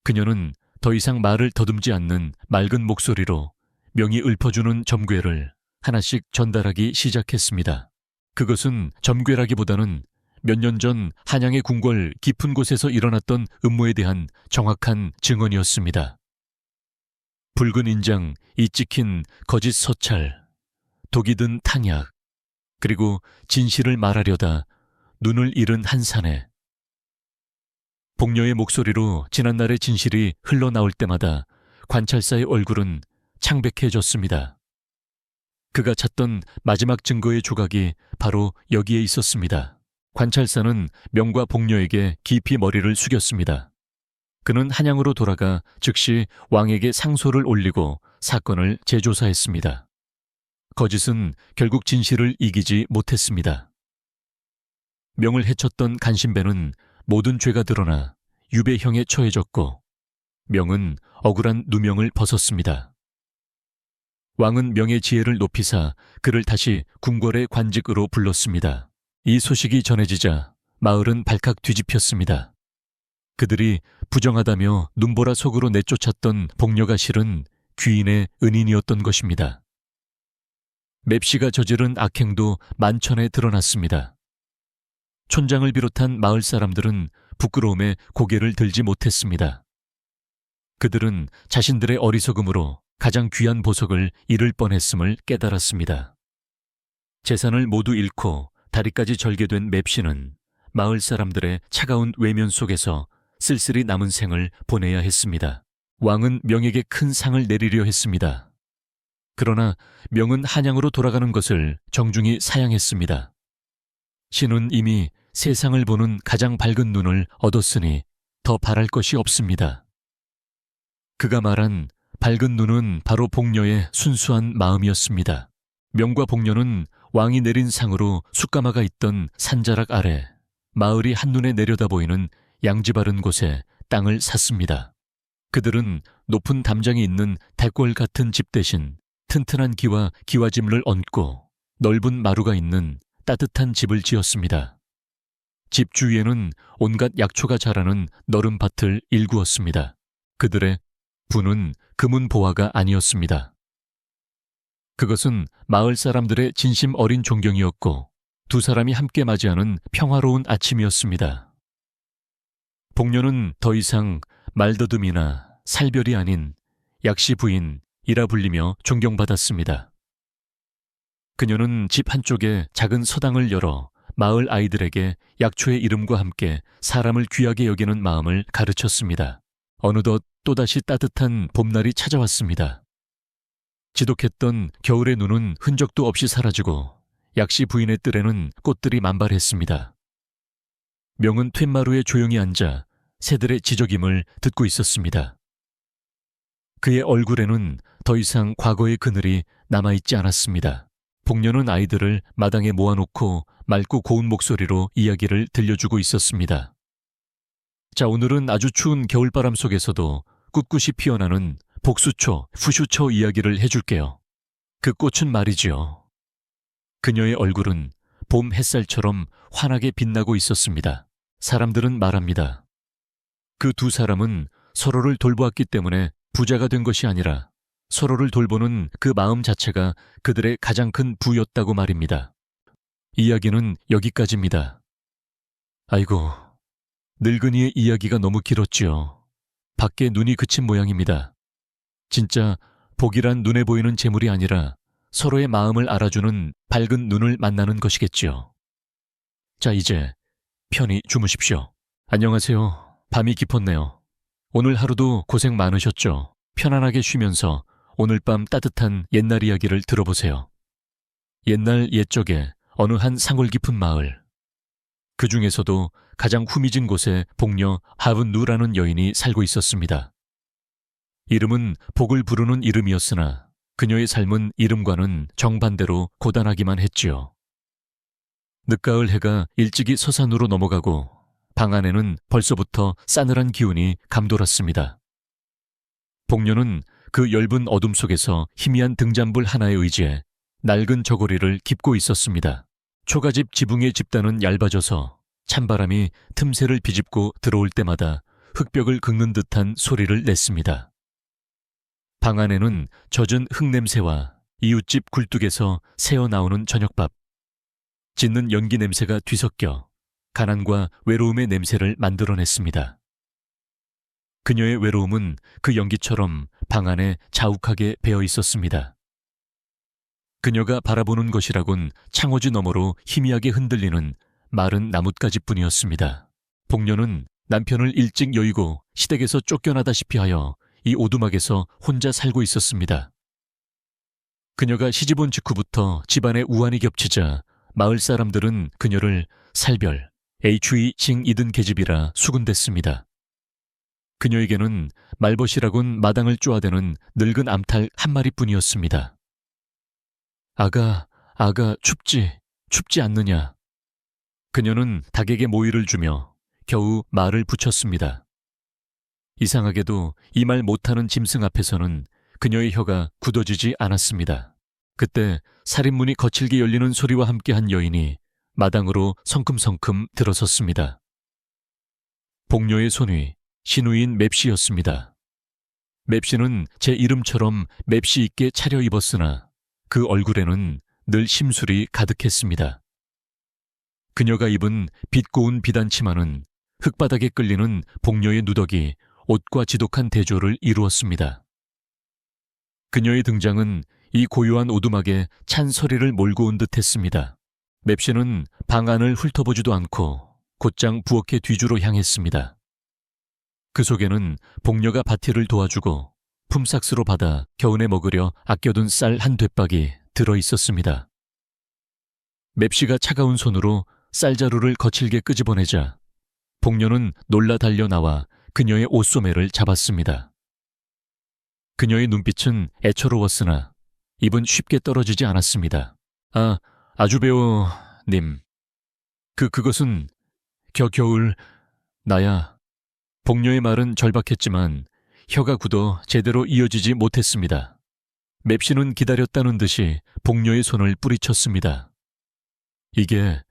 그녀는 더 이상 말을 더듬지 않는 맑은 목소리로 명이 읊어주는 점괘를 하나씩 전달하기 시작했습니다. 그것은 점괘라기보다는 몇 년 전 한양의 궁궐 깊은 곳에서 일어났던 음모에 대한 정확한 증언이었습니다. 붉은 인장, 이 찍힌 거짓 서찰, 독이 든 탕약, 그리고 진실을 말하려다 눈을 잃은 한 사내. 복녀의 목소리로 지난날의 진실이 흘러나올 때마다 관찰사의 얼굴은 창백해졌습니다. 그가 찾던 마지막 증거의 조각이 바로 여기에 있었습니다. 관찰사는 명과 복녀에게 깊이 머리를 숙였습니다. 그는 한양으로 돌아가 즉시 왕에게 상소를 올리고 사건을 재조사했습니다. 거짓은 결국 진실을 이기지 못했습니다. 명을 해쳤던 간신배는 모든 죄가 드러나 유배형에 처해졌고 명은 억울한 누명을 벗었습니다. 왕은 명의 지혜를 높이사 그를 다시 궁궐의 관직으로 불렀습니다. 이 소식이 전해지자 마을은 발칵 뒤집혔습니다. 그들이 부정하다며 눈보라 속으로 내쫓았던 복녀가 실은 귀인의 은인이었던 것입니다. 맵시가 저지른 악행도 만천에 드러났습니다. 촌장을 비롯한 마을 사람들은 부끄러움에 고개를 들지 못했습니다. 그들은 자신들의 어리석음으로 가장 귀한 보석을 잃을 뻔했음을 깨달았습니다. 재산을 모두 잃고 다리까지 절개된 맵시는 마을 사람들의 차가운 외면 속에서 쓸쓸히 남은 생을 보내야 했습니다. 왕은 명에게 큰 상을 내리려 했습니다. 그러나 명은 한양으로 돌아가는 것을 정중히 사양했습니다. 신은 이미 세상을 보는 가장 밝은 눈을 얻었으니 더 바랄 것이 없습니다. 그가 말한 밝은 눈은 바로 복녀의 순수한 마음이었습니다. 명과 복녀는 왕이 내린 상으로 숯가마가 있던 산자락 아래 마을이 한눈에 내려다 보이는 양지 바른 곳에 땅을 샀습니다. 그들은 높은 담장이 있는 대궐 같은 집 대신 튼튼한 기와 기와집을 얹고 넓은 마루가 있는 따뜻한 집을 지었습니다. 집 주위에는 온갖 약초가 자라는 너른 밭을 일구었습니다. 그들의 부는 금은 보화가 아니었습니다. 그것은 마을 사람들의 진심 어린 존경이었고 두 사람이 함께 맞이하는 평화로운 아침이었습니다. 복녀는 더 이상 말더듬이나 살별이 아닌 약시 부인이라 불리며 존경받았습니다. 그녀는 집 한쪽에 작은 서당을 열어 마을 아이들에게 약초의 이름과 함께 사람을 귀하게 여기는 마음을 가르쳤습니다. 어느덧 또다시 따뜻한 봄날이 찾아왔습니다. 지독했던 겨울의 눈은 흔적도 없이 사라지고 약시 부인의 뜰에는 꽃들이 만발했습니다. 명은 툇마루에 조용히 앉아 새들의 지저김을 듣고 있었습니다. 그의 얼굴에는 더 이상 과거의 그늘이 남아있지 않았습니다. 복녀는 아이들을 마당에 모아놓고 맑고 고운 목소리로 이야기를 들려주고 있었습니다. 자, 오늘은 아주 추운 겨울바람 속에서도 꿋꿋이 피어나는 복수초, 푸슈초 이야기를 해줄게요. 그 꽃은 말이지요. 그녀의 얼굴은 봄 햇살처럼 환하게 빛나고 있었습니다. 사람들은 말합니다. 그 두 사람은 서로를 돌보았기 때문에 부자가 된 것이 아니라 서로를 돌보는 그 마음 자체가 그들의 가장 큰 부였다고 말입니다. 이야기는 여기까지입니다. 아이고, 늙은이의 이야기가 너무 길었지요. 밖에 눈이 그친 모양입니다. 진짜 복이란 눈에 보이는 재물이 아니라 서로의 마음을 알아주는 밝은 눈을 만나는 것이겠지요. 자, 이제 편히 주무십시오. 안녕하세요. 밤이 깊었네요. 오늘 하루도 고생 많으셨죠? 편안하게 쉬면서 오늘 밤 따뜻한 옛날 이야기를 들어보세요. 옛날 옛적에 어느 한 상골 깊은 마을. 그 중에서도 가장 후미진 곳에 복녀 하븐누라는 여인이 살고 있었습니다. 이름은 복을 부르는 이름이었으나 그녀의 삶은 이름과는 정반대로 고단하기만 했지요. 늦가을 해가 일찍이 서산으로 넘어가고 방 안에는 벌써부터 싸늘한 기운이 감돌았습니다. 복녀는 그 엷은 어둠 속에서 희미한 등잔불 하나에 의지해 낡은 저고리를 깁고 있었습니다. 초가집 지붕의 집단은 얇아져서 찬바람이 틈새를 비집고 들어올 때마다 흙벽을 긁는 듯한 소리를 냈습니다. 방 안에는 젖은 흙냄새와 이웃집 굴뚝에서 새어나오는 저녁밥, 짖는 연기 냄새가 뒤섞여 가난과 외로움의 냄새를 만들어냈습니다. 그녀의 외로움은 그 연기처럼 방 안에 자욱하게 배어 있었습니다. 그녀가 바라보는 것이라곤 창호지 너머로 희미하게 흔들리는 마른 나뭇가지뿐이었습니다. 복녀는 남편을 일찍 여의고 시댁에서 쫓겨나다시피 하여 이 오두막에서 혼자 살고 있었습니다. 그녀가 시집온 직후부터 집안에 우환이 겹치자 마을 사람들은 그녀를 살별, HE 징이든 계집이라 수군댔습니다. 그녀에게는 말벗이라곤 마당을 쪼아대는 늙은 암탉 한 마리뿐이었습니다. 아가, 춥지 않느냐. 그녀는 닭에게 모이를 주며 겨우 말을 붙였습니다. 이상하게도 이 말 못하는 짐승 앞에서는 그녀의 혀가 굳어지지 않았습니다. 그때 살인문이 거칠게 열리는 소리와 함께한 여인이 마당으로 성큼성큼 들어섰습니다. 복녀의 손위, 신우인 맵시였습니다. 맵시는 제 이름처럼 맵시 있게 차려입었으나 그 얼굴에는 늘 심술이 가득했습니다. 그녀가 입은 빛 고운 비단치마는 흙바닥에 끌리는 복녀의 누더기, 옷과 지독한 대조를 이루었습니다. 그녀의 등장은 이 고요한 오두막에 찬 소리를 몰고 온 듯했습니다. 맵시는 방 안을 훑어보지도 않고 곧장 부엌의 뒤주로 향했습니다. 그 속에는 복녀가 밭일을 도와주고 품삯으로 받아 겨우내 먹으려 아껴둔 쌀 한 돛박이 들어있었습니다. 맵시가 차가운 손으로 쌀자루를 거칠게 끄집어내자 복녀는 놀라 달려 나와 그녀의 옷소매를 잡았습니다. 그녀의 눈빛은 애처로웠으나 입은 쉽게 떨어지지 않았습니다. 아주배우님, 그것은 겨울, 나야. 복녀의 말은 절박했지만 혀가 굳어 제대로 이어지지 못했습니다. 맵시는 기다렸다는 듯이 복녀의 손을 뿌리쳤습니다. 이게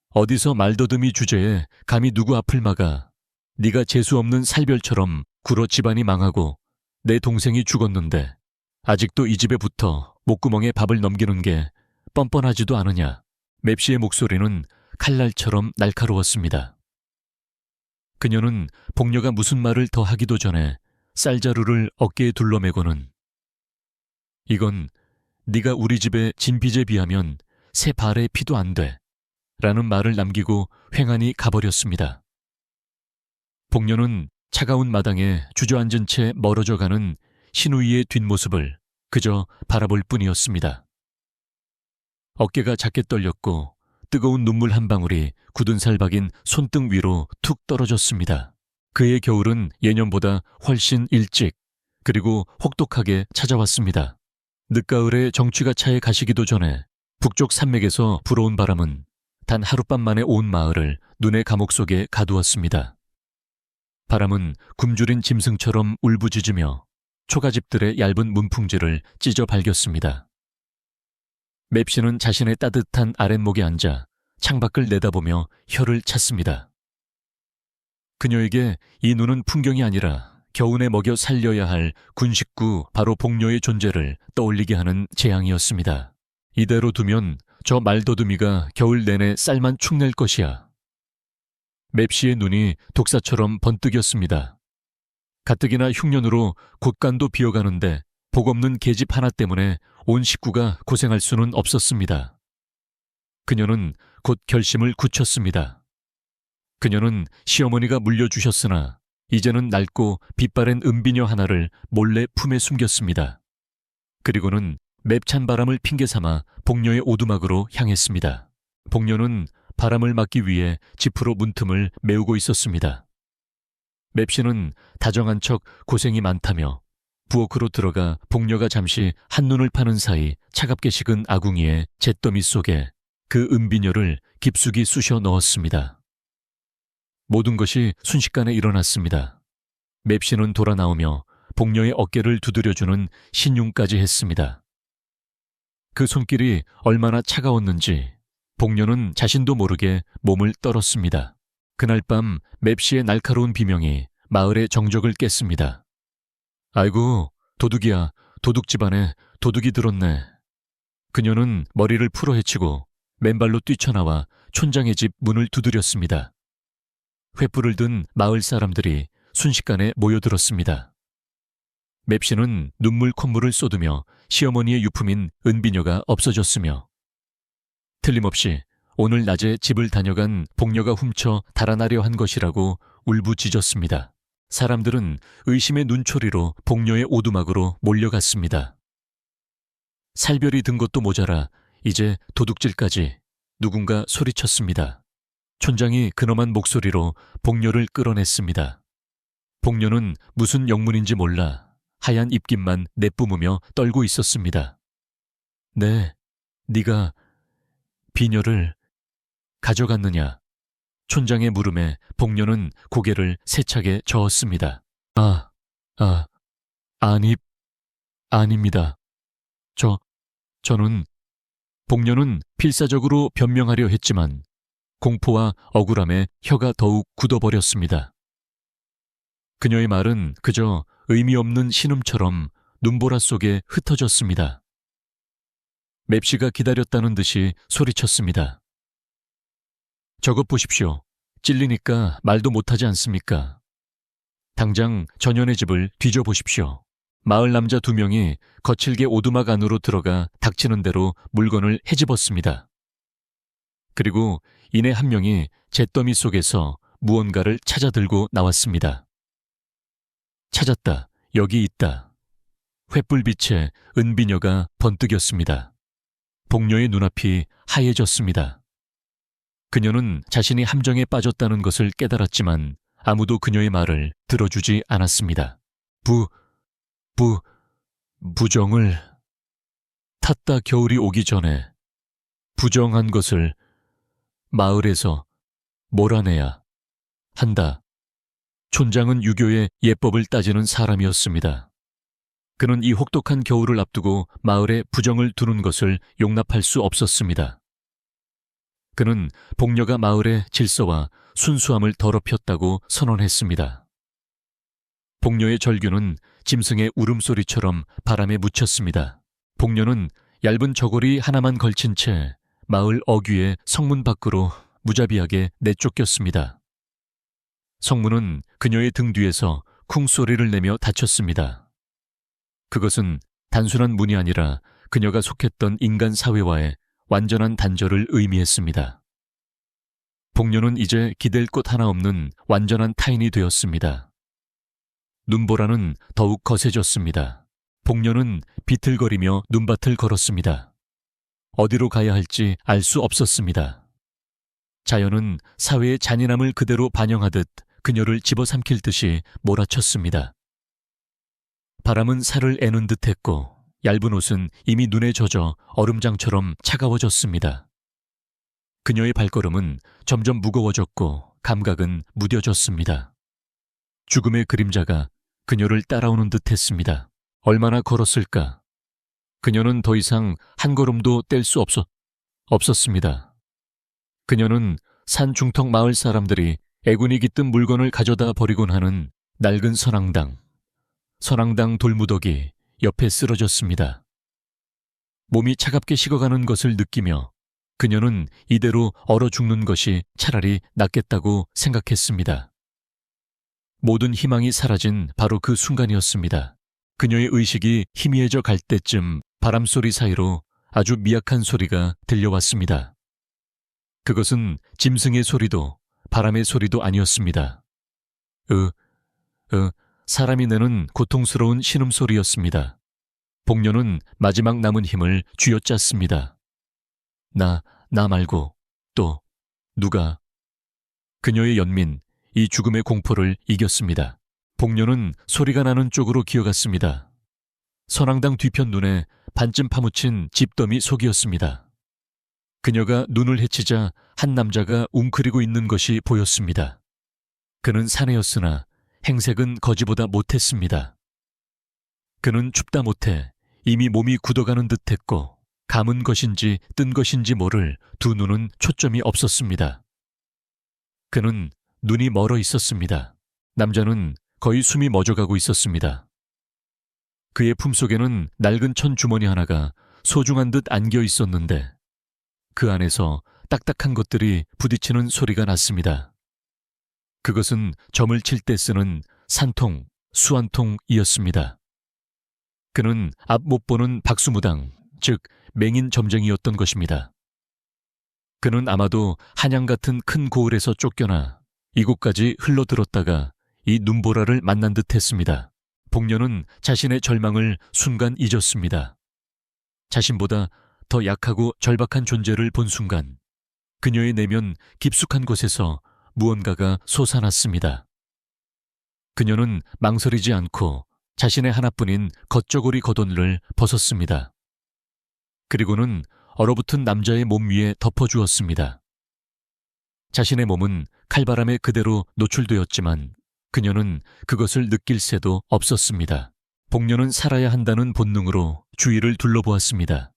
어디서 말더듬이 주제에 감히 누구 앞을 막아. 네가 재수없는 살별처럼 굴어 집안이 망하고 내 동생이 죽었는데 아직도 이 집에 붙어 목구멍에 밥을 넘기는 게 뻔뻔하지도 않으냐. 맵시의 목소리는 칼날처럼 날카로웠습니다. 그녀는 복녀가 무슨 말을 더 하기도 전에 쌀자루를 어깨에 둘러매고는 이건 네가 우리 집의 진빚에 비하면 새 발의 피도 안 돼. 라는 말을 남기고 횡하니 가버렸습니다. 복녀는 차가운 마당에 주저앉은 채 멀어져 가는 신우이의 뒷모습을 그저 바라볼 뿐이었습니다. 어깨가 작게 떨렸고 뜨거운 눈물 한 방울이 굳은 살 박인 손등 위로 툭 떨어졌습니다. 그의 겨울은 예년보다 훨씬 일찍 그리고 혹독하게 찾아왔습니다. 늦가을에 정취가 차에 가시기도 전에 북쪽 산맥에서 불어온 바람은 단 하룻밤 만에 온 마을을 눈의 감옥 속에 가두었습니다. 바람은 굶주린 짐승처럼 울부짖으며 초가집들의 얇은 문풍지를 찢어 발겼습니다. 맵시는 자신의 따뜻한 아랫목에 앉아 창밖을 내다보며 혀를 찼습니다. 그녀에게 이 눈은 풍경이 아니라 겨우내 먹여 살려야 할 군식구 바로 복녀의 존재를 떠올리게 하는 재앙이었습니다. 이대로 두면 저 말더듬이가 겨울 내내 쌀만 축낼 것이야. 맵시의 눈이 독사처럼 번뜩였습니다. 가뜩이나 흉년으로 곳간도 비어가는데 복없는 계집 하나 때문에 온 식구가 고생할 수는 없었습니다. 그녀는 곧 결심을 굳혔습니다. 그녀는 시어머니가 물려주셨으나 이제는 낡고 빛바랜 은비녀 하나를 몰래 품에 숨겼습니다. 그리고는 맵찬 바람을 핑계삼아 복녀의 오두막으로 향했습니다. 복녀는 바람을 막기 위해 지프로 문틈을 메우고 있었습니다. 맵시는 다정한 척 고생이 많다며 부엌으로 들어가 복녀가 잠시 한눈을 파는 사이 차갑게 식은 아궁이의 잿더미 속에 그 은비녀를 깊숙이 쑤셔 넣었습니다. 모든 것이 순식간에 일어났습니다. 맵시는 돌아 나오며 복녀의 어깨를 두드려주는 신용까지 했습니다. 그 손길이 얼마나 차가웠는지 복녀는 자신도 모르게 몸을 떨었습니다. 그날 밤 맵시의 날카로운 비명이 마을의 정적을 깼습니다. 아이고, 도둑이야. 도둑 집안에 도둑이 들었네. 그녀는 머리를 풀어헤치고 맨발로 뛰쳐나와 촌장의 집 문을 두드렸습니다. 횃불을 든 마을 사람들이 순식간에 모여들었습니다. 맵시는 눈물 콧물을 쏟으며 시어머니의 유품인 은비녀가 없어졌으며 틀림없이 오늘 낮에 집을 다녀간 복녀가 훔쳐 달아나려 한 것이라고 울부짖었습니다. 사람들은 의심의 눈초리로 복녀의 오두막으로 몰려갔습니다. 살별이 든 것도 모자라 이제 도둑질까지 누군가 소리쳤습니다. 촌장이 근엄한 목소리로 복녀를 끌어냈습니다. 복녀는 무슨 영문인지 몰라 하얀 입김만 내뿜으며 떨고 있었습니다. 네, 네가 비녀를 가져갔느냐? 촌장의 물음에 복녀는 고개를 세차게 저었습니다. 아닙니다. 저는 복녀는 필사적으로 변명하려 했지만 공포와 억울함에 혀가 더욱 굳어버렸습니다. 그녀의 말은 그저 의미 없는 신음처럼 눈보라 속에 흩어졌습니다. 맵시가 기다렸다는 듯이 소리쳤습니다. 저것 보십시오. 찔리니까 말도 못하지 않습니까? 당장 전현의 집을 뒤져보십시오. 마을 남자 2명이 거칠게 오두막 안으로 들어가 닥치는 대로 물건을 헤집었습니다. 그리고 이내 한 명이 잿더미 속에서 무언가를 찾아 들고 나왔습니다. 찾았다. 여기 있다. 횃불빛에 은비녀가 번뜩였습니다. 복녀의 눈앞이 하얘졌습니다. 그녀는 자신이 함정에 빠졌다는 것을 깨달았지만 아무도 그녀의 말을 들어주지 않았습니다. 부정을 탔다 겨울이 오기 전에 부정한 것을 마을에서 몰아내야 한다. 촌장은 유교의 예법을 따지는 사람이었습니다. 그는 이 혹독한 겨울을 앞두고 마을에 부정을 두는 것을 용납할 수 없었습니다. 그는 복녀가 마을의 질서와 순수함을 더럽혔다고 선언했습니다. 복녀의 절규는 짐승의 울음소리처럼 바람에 묻혔습니다. 복녀는 얇은 저고리 하나만 걸친 채 마을 어귀의 성문 밖으로 무자비하게 내쫓겼습니다. 성문은 그녀의 등 뒤에서 쿵소리를 내며 닫혔습니다. 그것은 단순한 문이 아니라 그녀가 속했던 인간 사회와의 완전한 단절을 의미했습니다. 복녀는 이제 기댈 곳 하나 없는 완전한 타인이 되었습니다. 눈보라는 더욱 거세졌습니다. 복녀는 비틀거리며 눈밭을 걸었습니다. 어디로 가야 할지 알 수 없었습니다. 자연은 사회의 잔인함을 그대로 반영하듯 그녀를 집어삼킬 듯이 몰아쳤습니다. 바람은 살을 애는 듯했고 얇은 옷은 이미 눈에 젖어 얼음장처럼 차가워졌습니다. 그녀의 발걸음은 점점 무거워졌고 감각은 무뎌졌습니다. 죽음의 그림자가 그녀를 따라오는 듯했습니다. 얼마나 걸었을까? 그녀는 더 이상 한 걸음도 뗄 수 없었습니다. 그녀는 산 중턱 마을 사람들이 애군이 깃든 물건을 가져다 버리곤 하는 낡은 선앙당 돌무더기 옆에 쓰러졌습니다. 몸이 차갑게 식어가는 것을 느끼며 그녀는 이대로 얼어 죽는 것이 차라리 낫겠다고 생각했습니다. 모든 희망이 사라진 바로 그 순간이었습니다. 그녀의 의식이 희미해져 갈 때쯤 바람소리 사이로 아주 미약한 소리가 들려왔습니다. 그것은 짐승의 소리도 바람의 소리도 아니었습니다. 사람이 내는 고통스러운 신음소리였습니다. 복녀는 마지막 남은 힘을 쥐어짰습니다. 나 말고 또 누가? 그녀의 연민, 이 죽음의 공포를 이겼습니다. 복녀는 소리가 나는 쪽으로 기어갔습니다. 선앙당 뒤편 눈에 반쯤 파묻힌 집더미 속이었습니다. 그녀가 눈을 헤치자 한 남자가 웅크리고 있는 것이 보였습니다. 그는 사내였으나 행색은 거지보다 못했습니다. 그는 춥다 못해 이미 몸이 굳어가는 듯했고 감은 것인지 뜬 것인지 모를 두 눈은 초점이 없었습니다. 그는 눈이 멀어 있었습니다. 남자는 거의 숨이 멎어가고 있었습니다. 그의 품속에는 낡은 천 주머니 하나가 소중한 듯 안겨 있었는데 그 안에서 딱딱한 것들이 부딪히는 소리가 났습니다. 그것은 점을 칠 때 쓰는 산통, 수완통이었습니다. 그는 앞 못 보는 박수무당, 즉 맹인 점쟁이였던 것입니다. 그는 아마도 한양 같은 큰 고을에서 쫓겨나 이곳까지 흘러들었다가 이 눈보라를 만난 듯 했습니다. 복녀는 자신의 절망을 순간 잊었습니다. 자신보다 더 약하고 절박한 존재를 본 순간 그녀의 내면 깊숙한 곳에서 무언가가 솟아났습니다. 그녀는 망설이지 않고 자신의 하나뿐인 겉저고리 겉옷을 벗었습니다. 그리고는 얼어붙은 남자의 몸 위에 덮어주었습니다. 자신의 몸은 칼바람에 그대로 노출되었지만 그녀는 그것을 느낄 새도 없었습니다. 복녀는 살아야 한다는 본능으로 주위를 둘러보았습니다.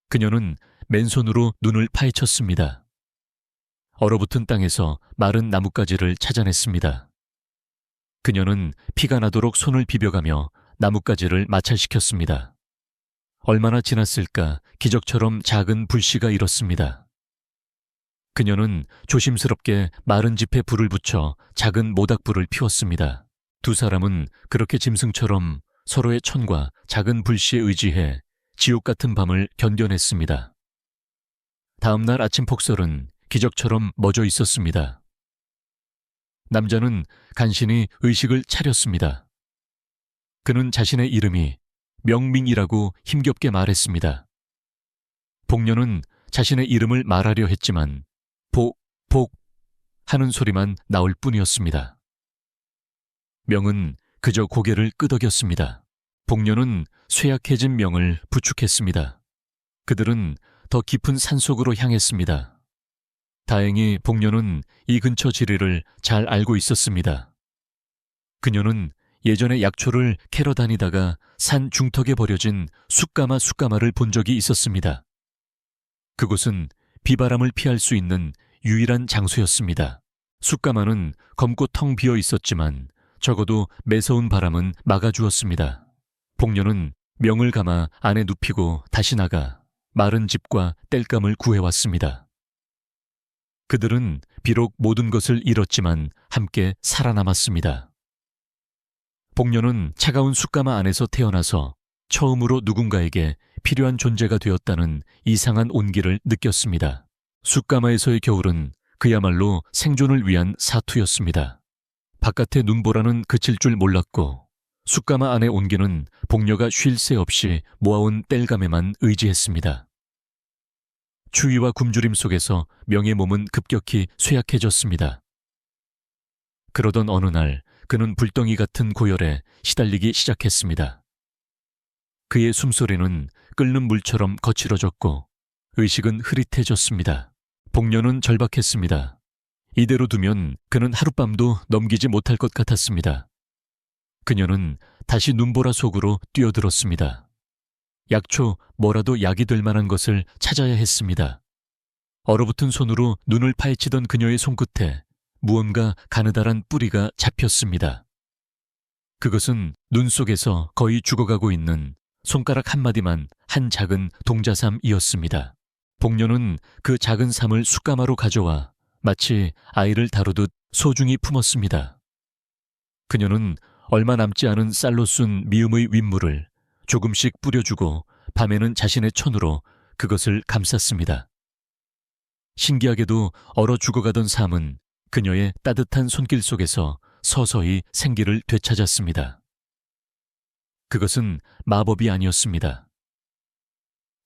그녀는 맨손으로 눈을 파헤쳤습니다. 얼어붙은 땅에서 마른 나뭇가지를 찾아냈습니다. 그녀는 피가 나도록 손을 비벼가며 나뭇가지를 마찰시켰습니다. 얼마나 지났을까 기적처럼 작은 불씨가 일었습니다. 그녀는 조심스럽게 마른 짚에 불을 붙여 작은 모닥불을 피웠습니다. 두 사람은 그렇게 짐승처럼 서로의 천과 작은 불씨에 의지해 지옥 같은 밤을 견뎌냈습니다. 다음 날 아침 폭설은 기적처럼 멎어 있었습니다. 남자는 간신히 의식을 차렸습니다. 그는 자신의 이름이 명민이라고 힘겹게 말했습니다. 복녀는 자신의 이름을 말하려 했지만 복 하는 소리만 나올 뿐이었습니다. 명은 그저 고개를 끄덕였습니다. 복녀는 쇠약해진 명을 부축했습니다. 그들은 더 깊은 산속으로 향했습니다. 다행히 복녀는 이 근처 지리를 잘 알고 있었습니다. 그녀는 예전에 약초를 캐러 다니다가 산 중턱에 버려진 숯가마를 본 적이 있었습니다. 그곳은 비바람을 피할 수 있는 유일한 장소였습니다. 숯가마는 검고 텅 비어 있었지만 적어도 매서운 바람은 막아주었습니다. 복녀는 명을 감아 안에 눕히고 다시 나가 마른 집과 땔감을 구해왔습니다. 그들은 비록 모든 것을 잃었지만 함께 살아남았습니다. 복녀는 차가운 숯가마 안에서 태어나서 처음으로 누군가에게 필요한 존재가 되었다는 이상한 온기를 느꼈습니다. 숯가마에서의 겨울은 그야말로 생존을 위한 사투였습니다. 바깥의 눈보라는 그칠 줄 몰랐고 숯가마 안의 온기는 복녀가 쉴 새 없이 모아온 땔감에만 의지했습니다. 추위와 굶주림 속에서 명의 몸은 급격히 쇠약해졌습니다. 그러던 어느 날 그는 불덩이 같은 고열에 시달리기 시작했습니다. 그의 숨소리는 끓는 물처럼 거칠어졌고 의식은 흐릿해졌습니다. 복녀는 절박했습니다. 이대로 두면 그는 하룻밤도 넘기지 못할 것 같았습니다. 그녀는 다시 눈보라 속으로 뛰어들었습니다. 약초 뭐라도 약이 될 만한 것을 찾아야 했습니다. 얼어붙은 손으로 눈을 파헤치던 그녀의 손끝에 무언가 가느다란 뿌리가 잡혔습니다. 그것은 눈 속에서 거의 죽어가고 있는 손가락 한마디만 한 작은 동자삼이었습니다. 복녀는 그 작은 삼을 숯가마로 가져와 마치 아이를 다루듯 소중히 품었습니다. 그녀는 얼마 남지 않은 쌀로 쓴 미음의 윗물을 조금씩 뿌려주고 밤에는 자신의 천으로 그것을 감쌌습니다. 신기하게도 얼어 죽어가던 삶은 그녀의 따뜻한 손길 속에서 서서히 생기를 되찾았습니다. 그것은 마법이 아니었습니다.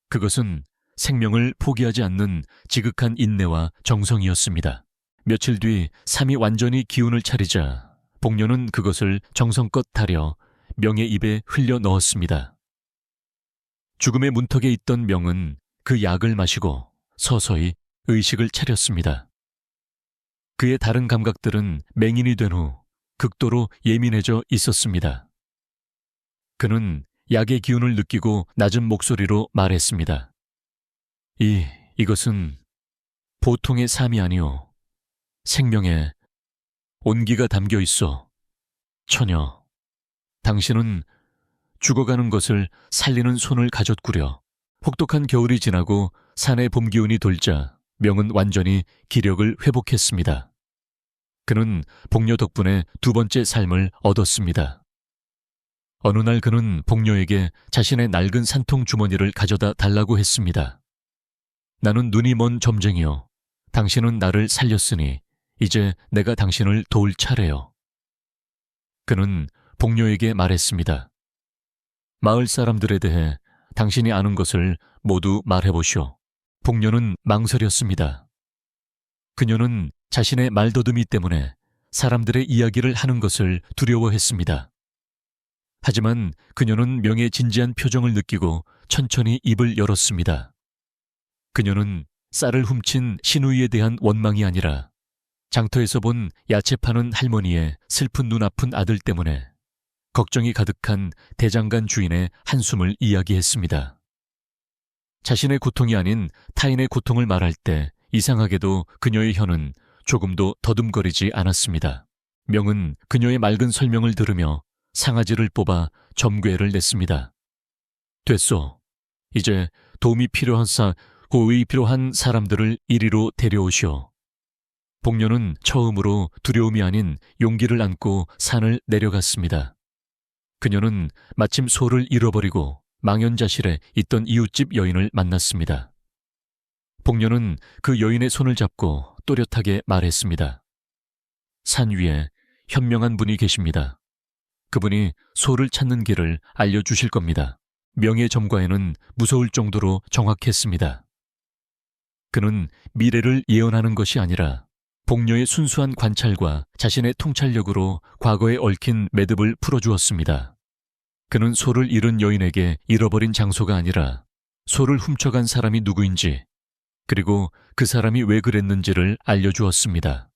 그것은 생명을 포기하지 않는 지극한 인내와 정성이었습니다. 며칠 뒤 삶이 완전히 기운을 차리자 복녀는 그것을 정성껏 다려 명의 입에 흘려 넣었습니다. 죽음의 문턱에 있던 명은 그 약을 마시고 서서히 의식을 차렸습니다. 그의 다른 감각들은 맹인이 된 후 극도로 예민해져 있었습니다. 그는 약의 기운을 느끼고 낮은 목소리로 말했습니다. 이것은 보통의 삶이 아니오. 생명에 온기가 담겨 있어. 처녀, 당신은 죽어가는 것을 살리는 손을 가졌구려. 혹독한 겨울이 지나고 산의 봄 기운이 돌자 명은 완전히 기력을 회복했습니다. 그는 복녀 덕분에 두 번째 삶을 얻었습니다. 어느 날 그는 복녀에게 자신의 낡은 산통 주머니를 가져다 달라고 했습니다. 나는 눈이 먼 점쟁이요. 당신은 나를 살렸으니 이제 내가 당신을 도울 차례요. 그는 복녀에게 말했습니다. 마을 사람들에 대해 당신이 아는 것을 모두 말해보시오. 복녀는 망설였습니다. 그녀는 자신의 말더듬이 때문에 사람들의 이야기를 하는 것을 두려워했습니다. 하지만 그녀는 명의 진지한 표정을 느끼고 천천히 입을 열었습니다. 그녀는 쌀을 훔친 시누이에 대한 원망이 아니라 장터에서 본 야채 파는 할머니의 슬픈 눈아픈 아들 때문에 걱정이 가득한 대장간 주인의 한숨을 이야기했습니다. 자신의 고통이 아닌 타인의 고통을 말할 때 이상하게도 그녀의 혀는 조금도 더듬거리지 않았습니다. 명은 그녀의 맑은 설명을 들으며 상아지를 뽑아 점괘를 냈습니다. 됐소. 이제 도움이 필요한 고의 필요한 사람들을 이리로 데려오시오. 복녀는 처음으로 두려움이 아닌 용기를 안고 산을 내려갔습니다. 그녀는 마침 소를 잃어버리고 망연자실해 있던 이웃집 여인을 만났습니다. 복녀는 그 여인의 손을 잡고 또렷하게 말했습니다. 산 위에 현명한 분이 계십니다. 그분이 소를 찾는 길을 알려주실 겁니다. 명의 점괘에는 무서울 정도로 정확했습니다. 그는 미래를 예언하는 것이 아니라 복녀의 순수한 관찰과 자신의 통찰력으로 과거에 얽힌 매듭을 풀어주었습니다. 그는 소를 잃은 여인에게 잃어버린 장소가 아니라 소를 훔쳐간 사람이 누구인지, 그리고 그 사람이 왜 그랬는지를 알려주었습니다.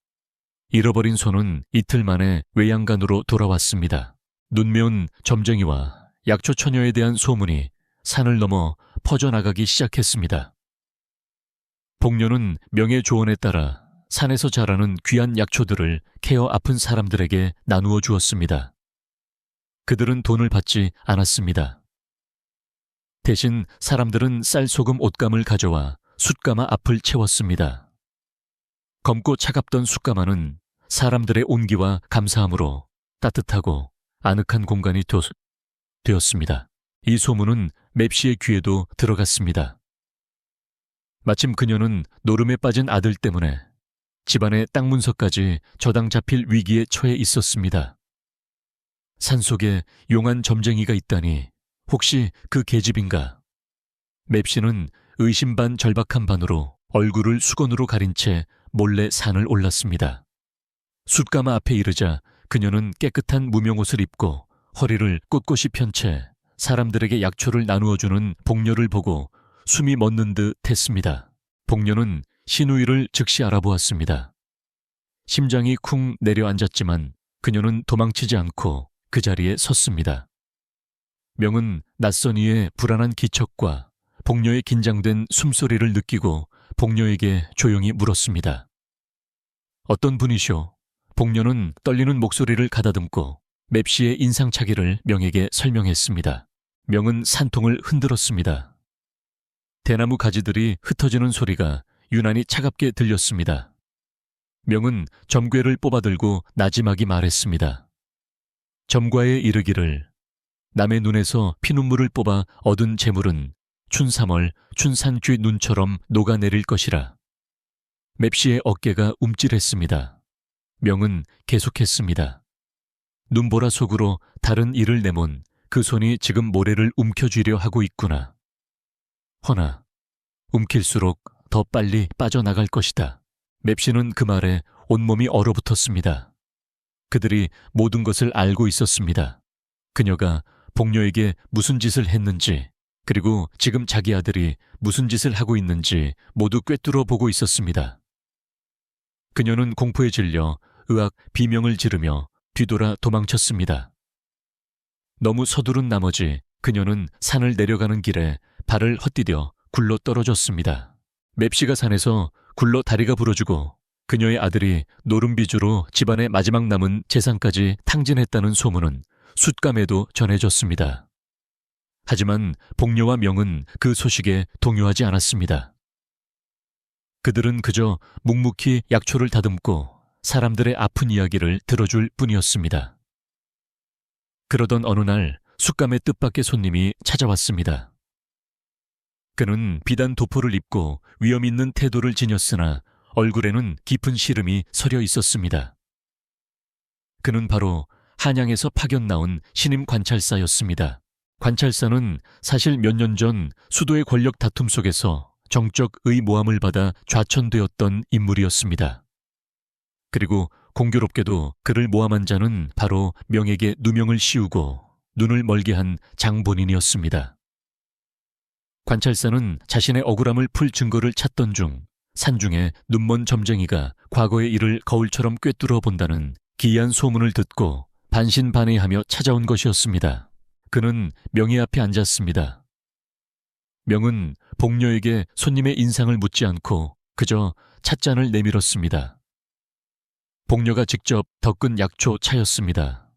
잃어버린 소는 이틀 만에 외양간으로 돌아왔습니다. 눈매운 점쟁이와 약초 처녀에 대한 소문이 산을 넘어 퍼져나가기 시작했습니다. 복녀는 명의 조언에 따라 산에서 자라는 귀한 약초들을 캐어 아픈 사람들에게 나누어 주었습니다. 그들은 돈을 받지 않았습니다. 대신 사람들은 쌀, 소금, 옷감을 가져와 숯가마 앞을 채웠습니다. 검고 차갑던 숯가마는 사람들의 온기와 감사함으로 따뜻하고 아늑한 공간이 되었습니다. 이 소문은 맵시의 귀에도 들어갔습니다. 마침 그녀는 노름에 빠진 아들 때문에 집안의 땅 문서까지 저당 잡힐 위기에 처해 있었습니다. 산속에 용한 점쟁이가 있다니 혹시 그 계집인가? 맵시는 의심 반 절박한 반으로 얼굴을 수건으로 가린 채 몰래 산을 올랐습니다. 숯가마 앞에 이르자 그녀는 깨끗한 무명옷을 입고 허리를 꼿꼿이 편 채 사람들에게 약초를 나누어주는 복녀를 보고 숨이 멎는 듯 했습니다. 복녀는 시누이를 즉시 알아보았습니다. 심장이 쿵 내려앉았지만 그녀는 도망치지 않고 그 자리에 섰습니다. 명은 낯선 이의 불안한 기척과 복녀의 긴장된 숨소리를 느끼고 복녀에게 조용히 물었습니다. 어떤 분이시오? 복녀는 떨리는 목소리를 가다듬고 맵시의 인상착의를 명에게 설명했습니다. 명은 산통을 흔들었습니다. 대나무 가지들이 흩어지는 소리가 유난히 차갑게 들렸습니다. 명은 점괘를 뽑아들고 나지막이 말했습니다. 점과에 이르기를 남의 눈에서 피눈물을 뽑아 얻은 재물은 춘삼월 춘산쥐 눈처럼 녹아내릴 것이라. 맵시의 어깨가 움찔했습니다. 명은 계속했습니다. 눈보라 속으로 다른 이를 내몬 그 손이 지금 모래를 움켜쥐려 하고 있구나. 허나 움킬수록 더 빨리 빠져나갈 것이다. 맵시는 그 말에 온몸이 얼어붙었습니다. 그들이 모든 것을 알고 있었습니다. 그녀가 복녀에게 무슨 짓을 했는지, 그리고 지금 자기 아들이 무슨 짓을 하고 있는지 모두 꿰뚫어 보고 있었습니다. 그녀는 공포에 질려 의악 비명을 지르며 뒤돌아 도망쳤습니다. 너무 서두른 나머지 그녀는 산을 내려가는 길에 발을 헛디뎌 굴러 떨어졌습니다. 맵시가 산에서 굴러 다리가 부러지고 그녀의 아들이 노름비주로 집안의 마지막 남은 재산까지 탕진했다는 소문은 숫감에도 전해졌습니다. 하지만 복녀와 명은 그 소식에 동요하지 않았습니다. 그들은 그저 묵묵히 약초를 다듬고 사람들의 아픈 이야기를 들어줄 뿐이었습니다. 그러던 어느 날 숫감의 뜻밖의 손님이 찾아왔습니다. 그는 비단 도포를 입고 위험 있는 태도를 지녔으나 얼굴에는 깊은 시름이 서려 있었습니다. 그는 바로 한양에서 파견 나온 신임 관찰사였습니다. 관찰사는 사실 몇 년 전 수도의 권력 다툼 속에서 정적 의모함을 받아 좌천되었던 인물이었습니다. 그리고 공교롭게도 그를 모함한 자는 바로 명에게 누명을 씌우고 눈을 멀게 한 장본인이었습니다. 관찰사는 자신의 억울함을 풀 증거를 찾던 중 산중에 눈먼 점쟁이가 과거의 일을 거울처럼 꿰뚫어 본다는 기이한 소문을 듣고 반신반의하며 찾아온 것이었습니다. 그는 명의 앞에 앉았습니다. 명은 복녀에게 손님의 인상을 묻지 않고 그저 찻잔을 내밀었습니다. 복녀가 직접 덕은 약초 차였습니다.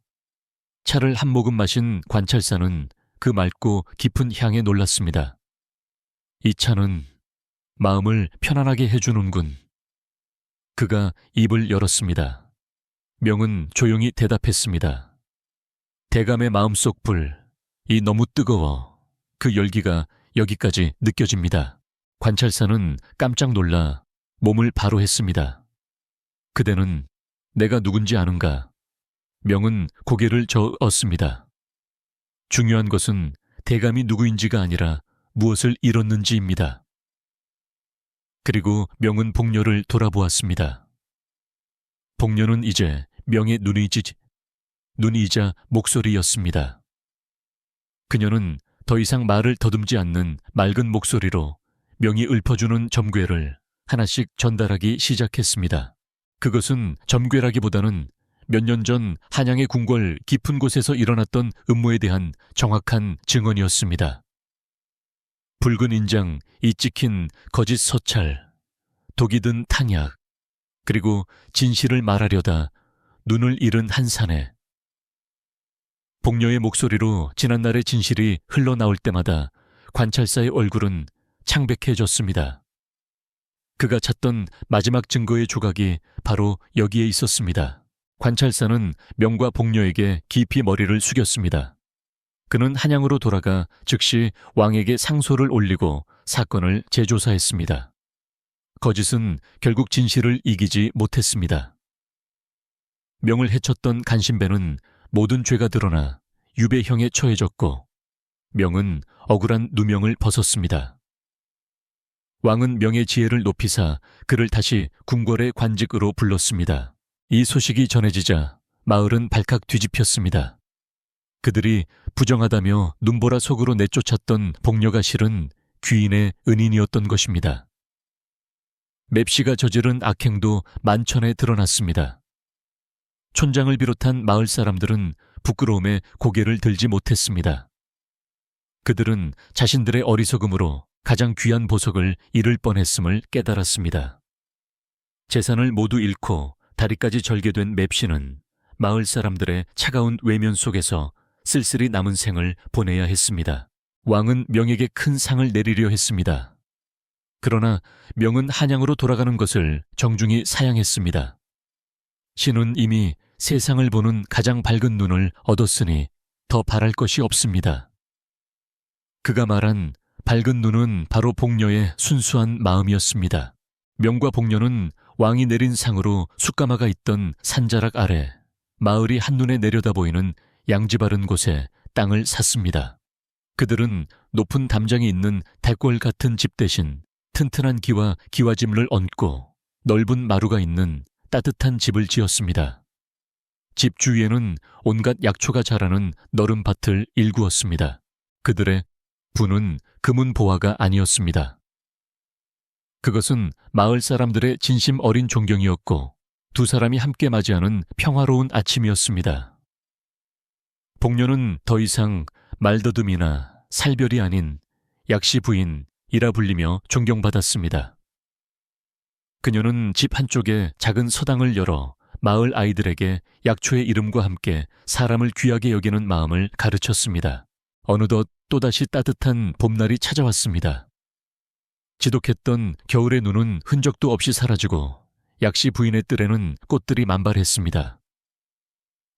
차를 한 모금 마신 관찰사는 그 맑고 깊은 향에 놀랐습니다. 이 차는 마음을 편안하게 해주는군. 그가 입을 열었습니다. 명은 조용히 대답했습니다. 대감의 마음속 불, 이 너무 뜨거워. 그 열기가 여기까지 느껴집니다. 관찰사는 깜짝 놀라 몸을 바로 했습니다. 그대는 내가 누군지 아는가? 명은 고개를 저었습니다. 중요한 것은 대감이 누구인지가 아니라 무엇을 잃었는지입니다. 그리고 명은 복녀를 돌아보았습니다. 복녀는 이제 명의 눈이자 목소리였습니다. 그녀는 더 이상 말을 더듬지 않는 맑은 목소리로 명이 읊어주는 점괘를 하나씩 전달하기 시작했습니다. 그것은 점괘라기보다는 몇 년 전 한양의 궁궐 깊은 곳에서 일어났던 음모에 대한 정확한 증언이었습니다. 붉은 인장, 이 찍힌 거짓 서찰, 독이 든 탕약, 그리고 진실을 말하려다 눈을 잃은 한 사내. 복녀의 목소리로 지난날의 진실이 흘러나올 때마다 관찰사의 얼굴은 창백해졌습니다. 그가 찾던 마지막 증거의 조각이 바로 여기에 있었습니다. 관찰사는 명과 복녀에게 깊이 머리를 숙였습니다. 그는 한양으로 돌아가 즉시 왕에게 상소를 올리고 사건을 재조사했습니다. 거짓은 결국 진실을 이기지 못했습니다. 명을 해쳤던 간신배는 모든 죄가 드러나 유배형에 처해졌고 명은 억울한 누명을 벗었습니다. 왕은 명의 지혜를 높이사 그를 다시 궁궐의 관직으로 불렀습니다. 이 소식이 전해지자 마을은 발칵 뒤집혔습니다. 그들이 부정하다며 눈보라 속으로 내쫓았던 복녀가 실은 귀인의 은인이었던 것입니다. 맵시가 저지른 악행도 만천에 드러났습니다. 촌장을 비롯한 마을 사람들은 부끄러움에 고개를 들지 못했습니다. 그들은 자신들의 어리석음으로 가장 귀한 보석을 잃을 뻔했음을 깨달았습니다. 재산을 모두 잃고 다리까지 절개된 맵시는 마을 사람들의 차가운 외면 속에서 쓸쓸히 남은 생을 보내야 했습니다. 왕은 명에게 큰 상을 내리려 했습니다. 그러나 명은 한양으로 돌아가는 것을 정중히 사양했습니다. 신은 이미 세상을 보는 가장 밝은 눈을 얻었으니 더 바랄 것이 없습니다. 그가 말한 밝은 눈은 바로 복녀의 순수한 마음이었습니다. 명과 복녀는 왕이 내린 상으로 숯가마가 있던 산자락 아래 마을이 한눈에 내려다 보이는 양지 바른 곳에 땅을 샀습니다. 그들은 높은 담장이 있는 대궐 같은 집 대신 튼튼한 기와 기와집을 얹고 넓은 마루가 있는 따뜻한 집을 지었습니다. 집 주위에는 온갖 약초가 자라는 너른 밭을 일구었습니다. 그들의 부는 금은 보화가 아니었습니다. 그것은 마을 사람들의 진심 어린 존경이었고 두 사람이 함께 맞이하는 평화로운 아침이었습니다. 복녀는 더 이상 말더듬이나 살별이 아닌 약시 부인이라 불리며 존경받았습니다. 그녀는 집 한쪽에 작은 서당을 열어 마을 아이들에게 약초의 이름과 함께 사람을 귀하게 여기는 마음을 가르쳤습니다. 어느덧 또다시 따뜻한 봄날이 찾아왔습니다. 지독했던 겨울의 눈은 흔적도 없이 사라지고 약시 부인의 뜰에는 꽃들이 만발했습니다.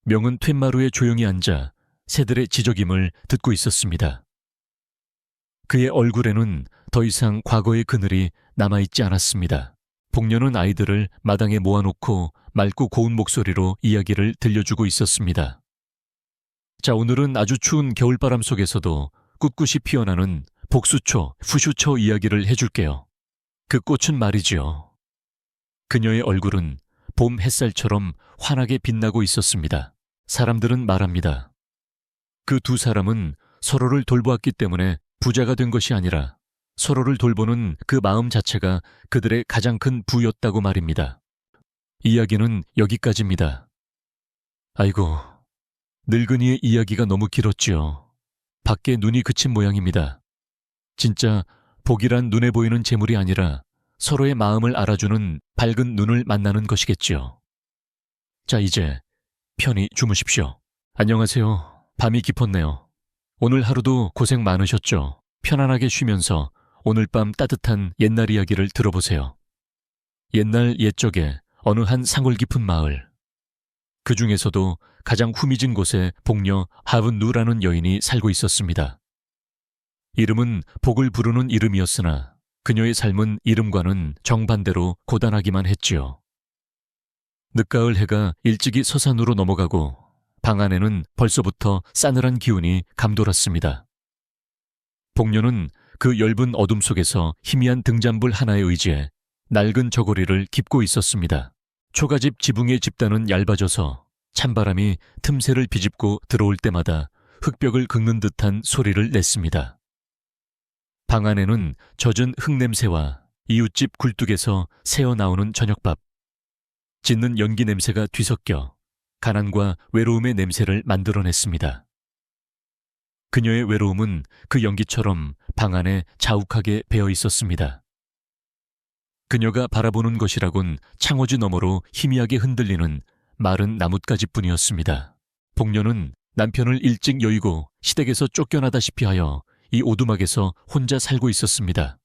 명은 툇마루에 조용히 앉아 새들의 지저김을 듣고 있었습니다. 그의 얼굴에는 더 이상 과거의 그늘이 남아있지 않았습니다. 복녀는 아이들을 마당에 모아놓고 맑고 고운 목소리로 이야기를 들려주고 있었습니다. 자, 오늘은 아주 추운 겨울바람 속에서도 꿋꿋이 피어나는 복수초, 푸슈초 이야기를 해줄게요. 그 꽃은 말이지요. 그녀의 얼굴은 봄 햇살처럼 환하게 빛나고 있었습니다. 사람들은 말합니다. 그 두 사람은 서로를 돌보았기 때문에 부자가 된 것이 아니라 서로를 돌보는 그 마음 자체가 그들의 가장 큰 부였다고 말입니다. 이야기는 여기까지입니다. 아이고, 늙은이의 이야기가 너무 길었지요. 밖에 눈이 그친 모양입니다. 진짜 복이란 눈에 보이는 재물이 아니라 서로의 마음을 알아주는 밝은 눈을 만나는 것이겠지요. 자, 이제 편히 주무십시오. 안녕하세요. 밤이 깊었네요. 오늘 하루도 고생 많으셨죠? 편안하게 쉬면서 오늘 밤 따뜻한 옛날 이야기를 들어보세요. 옛날 옛적에 어느 한 상골 깊은 마을. 그 중에서도 가장 후미진 곳에 복녀 하븐누라는 여인이 살고 있었습니다. 이름은 복을 부르는 이름이었으나 그녀의 삶은 이름과는 정반대로 고단하기만 했지요. 늦가을 해가 일찍이 서산으로 넘어가고 방 안에는 벌써부터 싸늘한 기운이 감돌았습니다. 복녀는 그 엷은 어둠 속에서 희미한 등잔불 하나에 의지해 낡은 저고리를 깁고 있었습니다. 초가집 지붕의 집단은 얇아져서 찬바람이 틈새를 비집고 들어올 때마다 흙벽을 긁는 듯한 소리를 냈습니다. 방 안에는 젖은 흙냄새와 이웃집 굴뚝에서 새어나오는 저녁밥, 짖는 연기 냄새가 뒤섞여 가난과 외로움의 냄새를 만들어냈습니다. 그녀의 외로움은 그 연기처럼 방 안에 자욱하게 배어 있었습니다. 그녀가 바라보는 것이라곤 창호지 너머로 희미하게 흔들리는 마른 나뭇가지뿐이었습니다. 복녀는 남편을 일찍 여의고 시댁에서 쫓겨나다시피 하여 이 오두막에서 혼자 살고 있었습니다.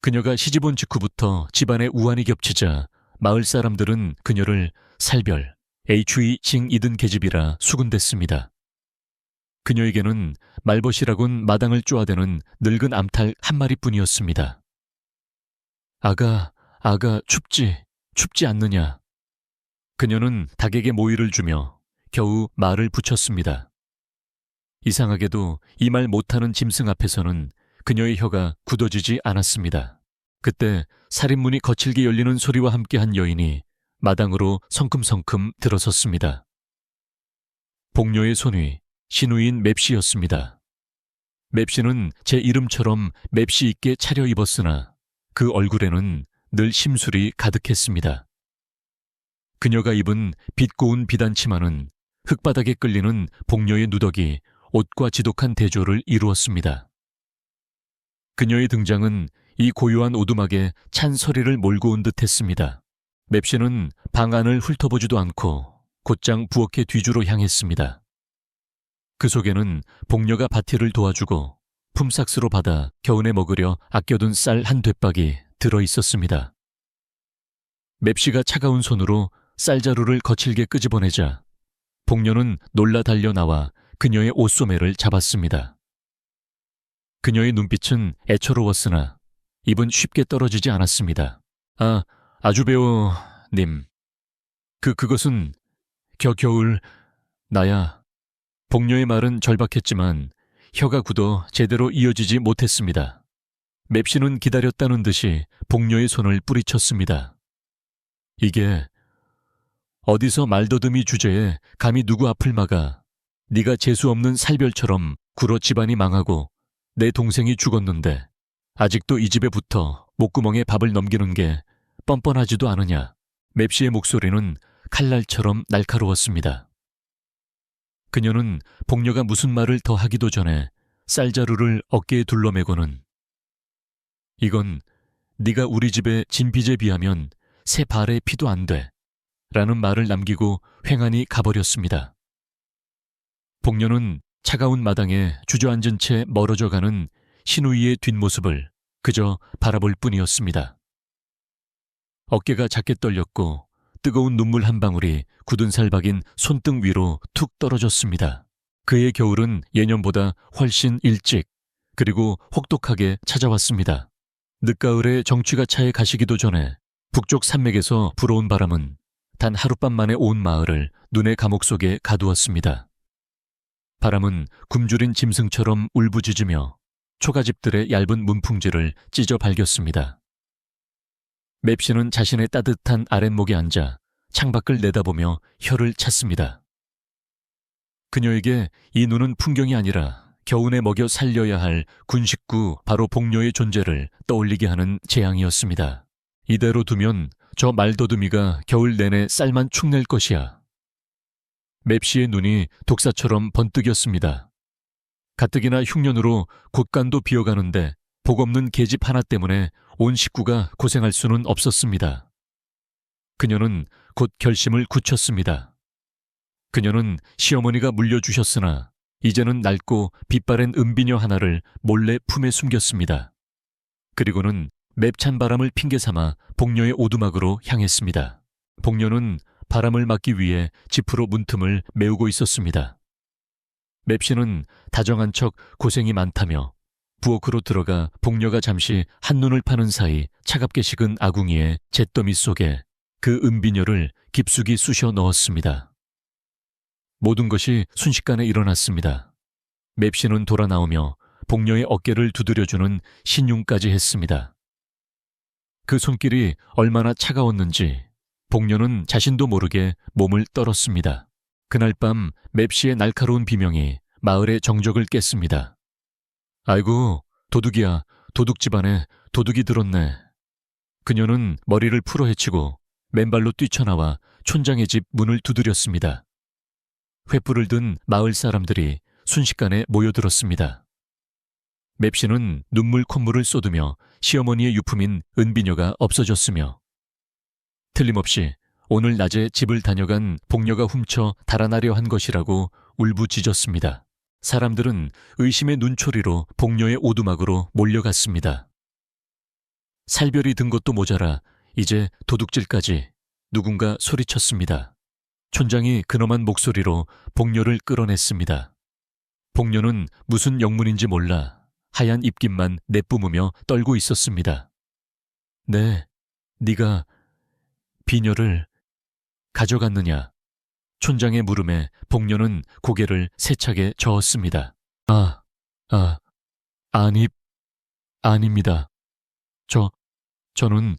그녀가 시집온 직후부터 집안에 우환이 겹치자 마을 사람들은 그녀를 살별, HE 이든 계집이라 수군댔습니다. 그녀에게는 말벗이라곤 마당을 쪼아대는 늙은 암탉 한 마리뿐이었습니다. 아가, 춥지 않느냐. 그녀는 닭에게 모이를 주며 겨우 말을 붙였습니다. 이상하게도 이 말 못하는 짐승 앞에서는 그녀의 혀가 굳어지지 않았습니다. 그때 살인문이 거칠게 열리는 소리와 함께 한 여인이 마당으로 성큼성큼 들어섰습니다. 복녀의 손위, 신우인 맵씨였습니다. 맵씨는 제 이름처럼 맵씨 있게 차려입었으나 그 얼굴에는 늘 심술이 가득했습니다. 그녀가 입은 빛 고운 비단치마는 흙바닥에 끌리는 복녀의 누더기, 옷과 지독한 대조를 이루었습니다. 그녀의 등장은 이 고요한 오두막에 찬 소리를 몰고 온 듯 했습니다. 맵씨는 방 안을 훑어보지도 않고 곧장 부엌의 뒤주로 향했습니다. 그 속에는 복녀가 밭일을 도와주고 품삯으로 받아 겨우내 먹으려 아껴둔 쌀 한 되박이 들어있었습니다. 맵씨가 차가운 손으로 쌀자루를 거칠게 끄집어내자 복녀는 놀라 달려 나와 그녀의 옷소매를 잡았습니다. 그녀의 눈빛은 애처로웠으나 입은 쉽게 떨어지지 않았습니다. 아주배우님. 그것은 겨울 나야. 복녀의 말은 절박했지만 혀가 굳어 제대로 이어지지 못했습니다. 맵씨는 기다렸다는 듯이 복녀의 손을 뿌리쳤습니다. 이게 어디서 말더듬이 주제에 감히 누구 앞을 막아. 네가 재수없는 살별처럼 굴어 집안이 망하고 내 동생이 죽었는데 아직도 이 집에 붙어 목구멍에 밥을 넘기는 게 뻔뻔하지도 않으냐. 맵씨의 목소리는 칼날처럼 날카로웠습니다. 그녀는 복녀가 무슨 말을 더 하기도 전에 쌀자루를 어깨에 둘러매고는 이건 네가 우리 집의 진빚에 비하면 새 발의 피도 안 돼 라는 말을 남기고 횡하니 가버렸습니다. 복녀는 차가운 마당에 주저앉은 채 멀어져가는 신우이의 뒷모습을 그저 바라볼 뿐이었습니다. 어깨가 작게 떨렸고 뜨거운 눈물 한 방울이 굳은 살 박인 손등 위로 툭 떨어졌습니다. 그의 겨울은 예년보다 훨씬 일찍 그리고 혹독하게 찾아왔습니다. 늦가을에 정취가 차에 가시기도 전에 북쪽 산맥에서 불어온 바람은 단 하룻밤 만에 온 마을을 눈의 감옥 속에 가두었습니다. 바람은 굶주린 짐승처럼 울부짖으며 초가집들의 얇은 문풍지를 찢어 발겼습니다. 맵씨는 자신의 따뜻한 아랫목에 앉아 창밖을 내다보며 혀를 찼습니다. 그녀에게 이 눈은 풍경이 아니라 겨우내 먹여 살려야 할 군식구 바로 복녀의 존재를 떠올리게 하는 재앙이었습니다. 이대로 두면 저 말더듬이가 겨울 내내 쌀만 축낼 것이야. 맵씨의 눈이 독사처럼 번뜩였습니다. 가뜩이나 흉년으로 곳간도 비어가는데 복없는 계집 하나 때문에 온 식구가 고생할 수는 없었습니다. 그녀는 곧 결심을 굳혔습니다. 그녀는 시어머니가 물려주셨으나 이제는 낡고 빛바랜 은비녀 하나를 몰래 품에 숨겼습니다. 그리고는 맵찬 바람을 핑계삼아 복녀의 오두막으로 향했습니다. 복녀는 바람을 막기 위해 지프로 문틈을 메우고 있었습니다. 맵씨는 다정한 척 고생이 많다며 부엌으로 들어가 복녀가 잠시 한눈을 파는 사이 차갑게 식은 아궁이에 잿더미 속에 그 은비녀를 깊숙이 쑤셔 넣었습니다. 모든 것이 순식간에 일어났습니다. 맵씨는 돌아 나오며 복녀의 어깨를 두드려주는 신용까지 했습니다. 그 손길이 얼마나 차가웠는지 복녀는 자신도 모르게 몸을 떨었습니다. 그날 밤 맵시의 날카로운 비명이 마을의 정적을 깼습니다. 아이고, 도둑이야. 도둑 집안에 도둑이 들었네. 그녀는 머리를 풀어헤치고 맨발로 뛰쳐나와 촌장의 집 문을 두드렸습니다. 횃불을 든 마을 사람들이 순식간에 모여들었습니다. 맵시는 눈물 콧물을 쏟으며 시어머니의 유품인 은비녀가 없어졌으며 틀림없이 오늘 낮에 집을 다녀간 복녀가 훔쳐 달아나려 한 것이라고 울부짖었습니다. 사람들은 의심의 눈초리로 복녀의 오두막으로 몰려갔습니다. 살별이 든 것도 모자라 이제 도둑질까지 누군가 소리쳤습니다. 촌장이 근엄한 목소리로 복녀를 끌어냈습니다. 복녀는 무슨 영문인지 몰라 하얀 입김만 내뿜으며 떨고 있었습니다. 네, 네가 비녀를 가져갔느냐? 촌장의 물음에 복녀는 고개를 세차게 저었습니다. 아닙니다. 저는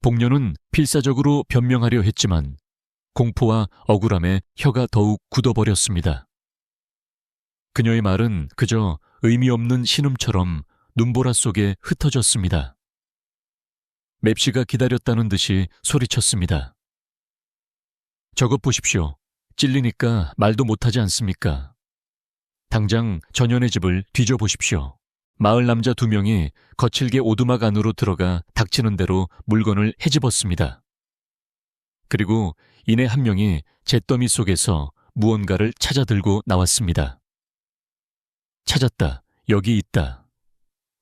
복녀는 필사적으로 변명하려 했지만 공포와 억울함에 혀가 더욱 굳어버렸습니다. 그녀의 말은 그저 의미 없는 신음처럼 눈보라 속에 흩어졌습니다. 맵시가 기다렸다는 듯이 소리쳤습니다. 저것 보십시오. 찔리니까 말도 못하지 않습니까? 당장 전현의 집을 뒤져보십시오. 마을 남자 2명이 거칠게 오두막 안으로 들어가 닥치는 대로 물건을 헤집었습니다. 그리고 이내 한 명이 잿더미 속에서 무언가를 찾아 들고 나왔습니다. 찾았다. 여기 있다.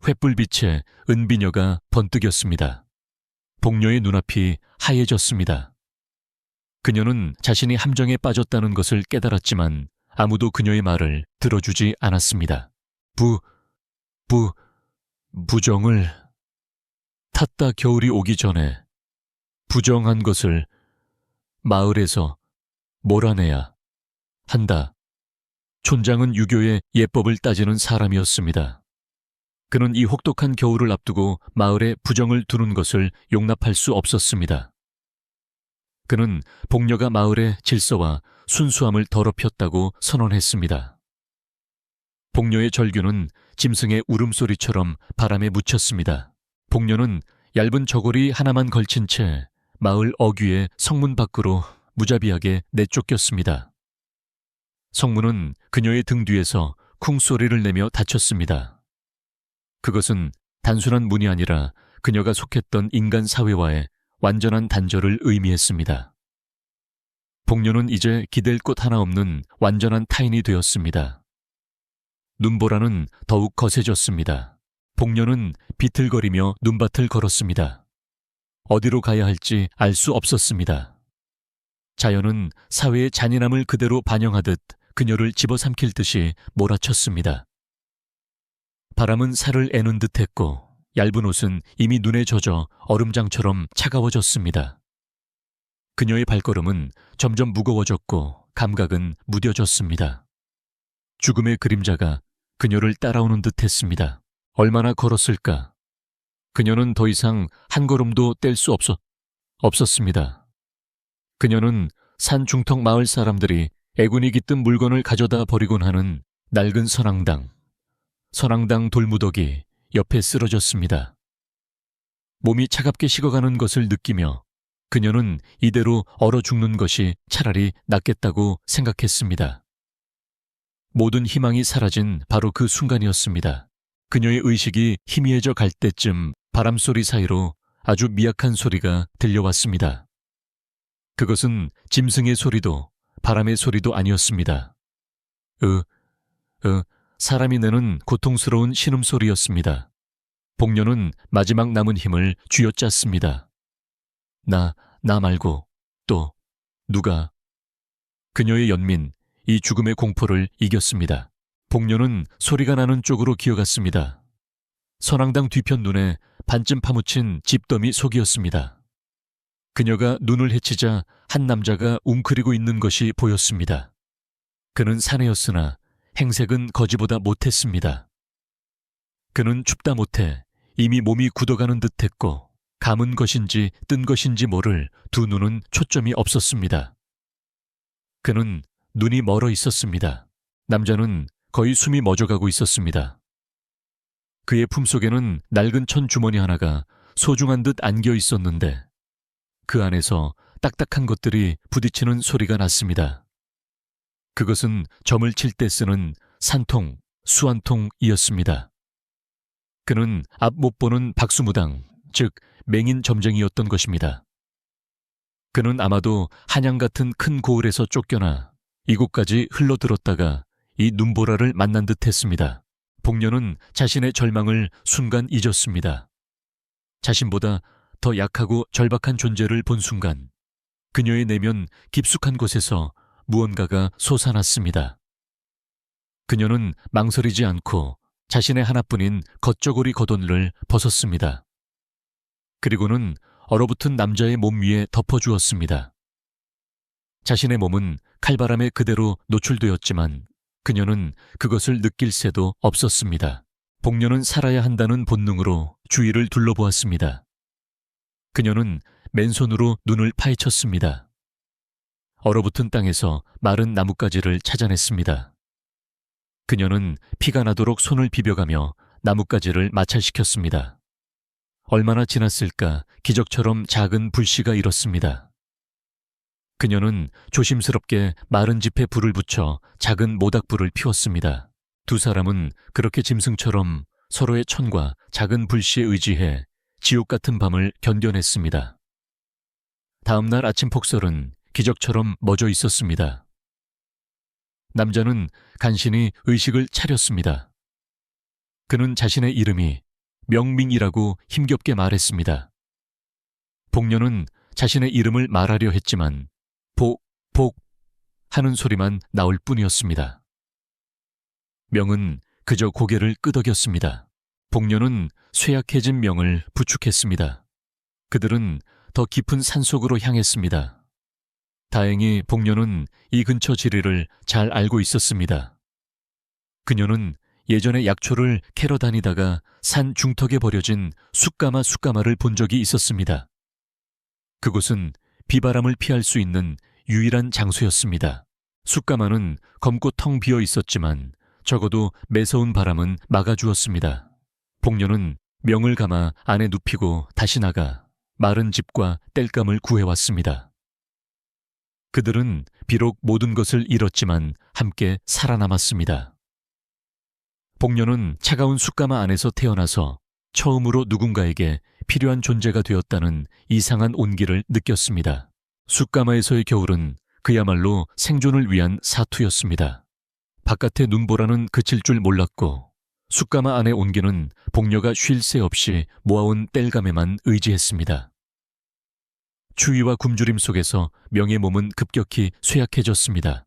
횃불빛에 은비녀가 번뜩였습니다. 복녀의 눈앞이 하얘졌습니다. 그녀는 자신이 함정에 빠졌다는 것을 깨달았지만 아무도 그녀의 말을 들어주지 않았습니다. 부정을 탔다 겨울이 오기 전에 부정한 것을 마을에서 몰아내야 한다. 촌장은 유교의 예법을 따지는 사람이었습니다. 그는 이 혹독한 겨울을 앞두고 마을에 부정을 두는 것을 용납할 수 없었습니다. 그는 복녀가 마을의 질서와 순수함을 더럽혔다고 선언했습니다. 복녀의 절규는 짐승의 울음소리처럼 바람에 묻혔습니다. 복녀는 얇은 저고리 하나만 걸친 채 마을 어귀의 성문 밖으로 무자비하게 내쫓겼습니다. 성문은 그녀의 등 뒤에서 쿵소리를 내며 닫혔습니다. 그것은 단순한 문이 아니라 그녀가 속했던 인간 사회와의 완전한 단절을 의미했습니다. 복녀는 이제 기댈 곳 하나 없는 완전한 타인이 되었습니다. 눈보라는 더욱 거세졌습니다. 복녀는 비틀거리며 눈밭을 걸었습니다. 어디로 가야 할지 알 수 없었습니다. 자연은 사회의 잔인함을 그대로 반영하듯 그녀를 집어삼킬 듯이 몰아쳤습니다. 바람은 살을 애는 듯했고 얇은 옷은 이미 눈에 젖어 얼음장처럼 차가워졌습니다. 그녀의 발걸음은 점점 무거워졌고 감각은 무뎌졌습니다. 죽음의 그림자가 그녀를 따라오는 듯했습니다. 얼마나 걸었을까? 그녀는 더 이상 한 걸음도 뗄 수 없었습니다. 그녀는 산 중턱 마을 사람들이 애군이 깃든 물건을 가져다 버리곤 하는 낡은 선앙당 돌무더기 옆에 쓰러졌습니다. 몸이 차갑게 식어가는 것을 느끼며 그녀는 이대로 얼어 죽는 것이 차라리 낫겠다고 생각했습니다. 모든 희망이 사라진 바로 그 순간이었습니다. 그녀의 의식이 희미해져 갈 때쯤 바람소리 사이로 아주 미약한 소리가 들려왔습니다. 그것은 짐승의 소리도 바람의 소리도 아니었습니다. 사람이 내는 고통스러운 신음소리였습니다. 복녀는 마지막 남은 힘을 쥐어짰습니다. 나 말고 또 누가? 그녀의 연민, 이 죽음의 공포를 이겼습니다. 복녀는 소리가 나는 쪽으로 기어갔습니다. 선앙당 뒤편 눈에 반쯤 파묻힌 집더미 속이었습니다. 그녀가 눈을 헤치자 한 남자가 웅크리고 있는 것이 보였습니다. 그는 사내였으나 행색은 거지보다 못했습니다. 그는 춥다 못해 이미 몸이 굳어가는 듯했고 감은 것인지 뜬 것인지 모를 두 눈은 초점이 없었습니다. 그는 눈이 멀어 있었습니다. 남자는 거의 숨이 멎어가고 있었습니다. 그의 품속에는 낡은 천 주머니 하나가 소중한 듯 안겨 있었는데 그 안에서 딱딱한 것들이 부딪히는 소리가 났습니다. 그것은 점을 칠 때 쓰는 산통, 수완통이었습니다. 그는 앞 못 보는 박수무당, 즉 맹인 점쟁이였던 것입니다. 그는 아마도 한양 같은 큰 고을에서 쫓겨나 이곳까지 흘러들었다가 이 눈보라를 만난 듯 했습니다. 복녀는 자신의 절망을 순간 잊었습니다. 자신보다 더 약하고 절박한 존재를 본 순간 그녀의 내면 깊숙한 곳에서 무언가가 솟아났습니다. 그녀는 망설이지 않고 자신의 하나뿐인 겉저고리 겉옷을 벗었습니다. 그리고는 얼어붙은 남자의 몸 위에 덮어주었습니다. 자신의 몸은 칼바람에 그대로 노출되었지만 그녀는 그것을 느낄 새도 없었습니다. 복녀는 살아야 한다는 본능으로 주위를 둘러보았습니다. 그녀는 맨손으로 눈을 파헤쳤습니다. 얼어붙은 땅에서 마른 나뭇가지를 찾아냈습니다. 그녀는 피가 나도록 손을 비벼가며 나뭇가지를 마찰시켰습니다. 얼마나 지났을까 기적처럼 작은 불씨가 일었습니다. 그녀는 조심스럽게 마른 짚에 불을 붙여 작은 모닥불을 피웠습니다. 두 사람은 그렇게 짐승처럼 서로의 천과 작은 불씨에 의지해 지옥 같은 밤을 견뎌냈습니다. 다음 날 아침 폭설은 기적처럼 멎어 있었습니다. 남자는 간신히 의식을 차렸습니다. 그는 자신의 이름이 명민이라고 힘겹게 말했습니다. 복녀는 자신의 이름을 말하려 했지만 복 하는 소리만 나올 뿐이었습니다. 명은 그저 고개를 끄덕였습니다. 복녀는 쇠약해진 명을 부축했습니다. 그들은 더 깊은 산속으로 향했습니다. 다행히 복녀는 이 근처 지리를 잘 알고 있었습니다. 그녀는 예전에 약초를 캐러 다니다가 산 중턱에 버려진 숯가마를 본 적이 있었습니다. 그곳은 비바람을 피할 수 있는 유일한 장소였습니다. 숯가마는 검고 텅 비어 있었지만 적어도 매서운 바람은 막아주었습니다. 복녀는 명을 감아 안에 눕히고 다시 나가 마른 집과 땔감을 구해왔습니다. 그들은 비록 모든 것을 잃었지만 함께 살아남았습니다. 복녀는 차가운 숯가마 안에서 태어나서 처음으로 누군가에게 필요한 존재가 되었다는 이상한 온기를 느꼈습니다. 숯가마에서의 겨울은 그야말로 생존을 위한 사투였습니다. 바깥의 눈보라는 그칠 줄 몰랐고 숯가마 안의 온기는 복녀가 쉴 새 없이 모아온 땔감에만 의지했습니다. 추위와 굶주림 속에서 명의 몸은 급격히 쇠약해졌습니다.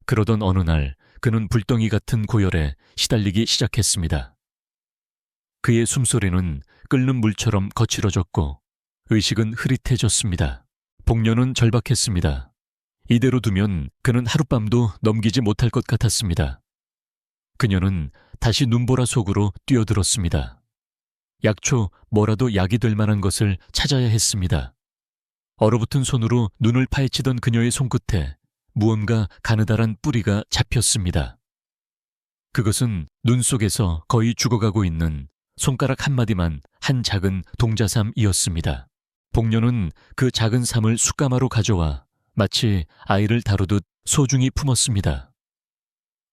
그러던 어느 날 그는 불덩이 같은 고열에 시달리기 시작했습니다. 그의 숨소리는 끓는 물처럼 거칠어졌고 의식은 흐릿해졌습니다. 복녀는 절박했습니다. 이대로 두면 그는 하룻밤도 넘기지 못할 것 같았습니다. 그녀는 다시 눈보라 속으로 뛰어들었습니다. 약초, 뭐라도 약이 될 만한 것을 찾아야 했습니다. 얼어붙은 손으로 눈을 파헤치던 그녀의 손끝에 무언가 가느다란 뿌리가 잡혔습니다. 그것은 눈 속에서 거의 죽어가고 있는 손가락 한마디만 한 작은 동자삼이었습니다. 복녀는 그 작은 삼을 숯가마로 가져와 마치 아이를 다루듯 소중히 품었습니다.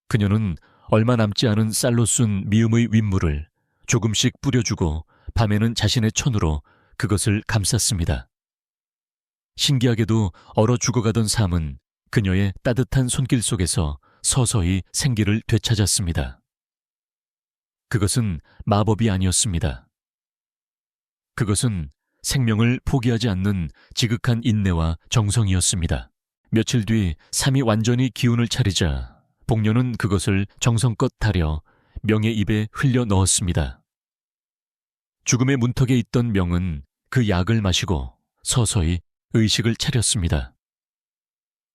그녀는 얼마 남지 않은 쌀로 쓴 미음의 윗물을 조금씩 뿌려주고 밤에는 자신의 천으로 그것을 감쌌습니다. 신기하게도 얼어 죽어가던 삶은 그녀의 따뜻한 손길 속에서 서서히 생기를 되찾았습니다. 그것은 마법이 아니었습니다. 그것은 생명을 포기하지 않는 지극한 인내와 정성이었습니다. 며칠 뒤 삶이 완전히 기운을 차리자 복녀는 그것을 정성껏 다려 명의 입에 흘려 넣었습니다. 죽음의 문턱에 있던 명은 그 약을 마시고 서서히 의식을 차렸습니다.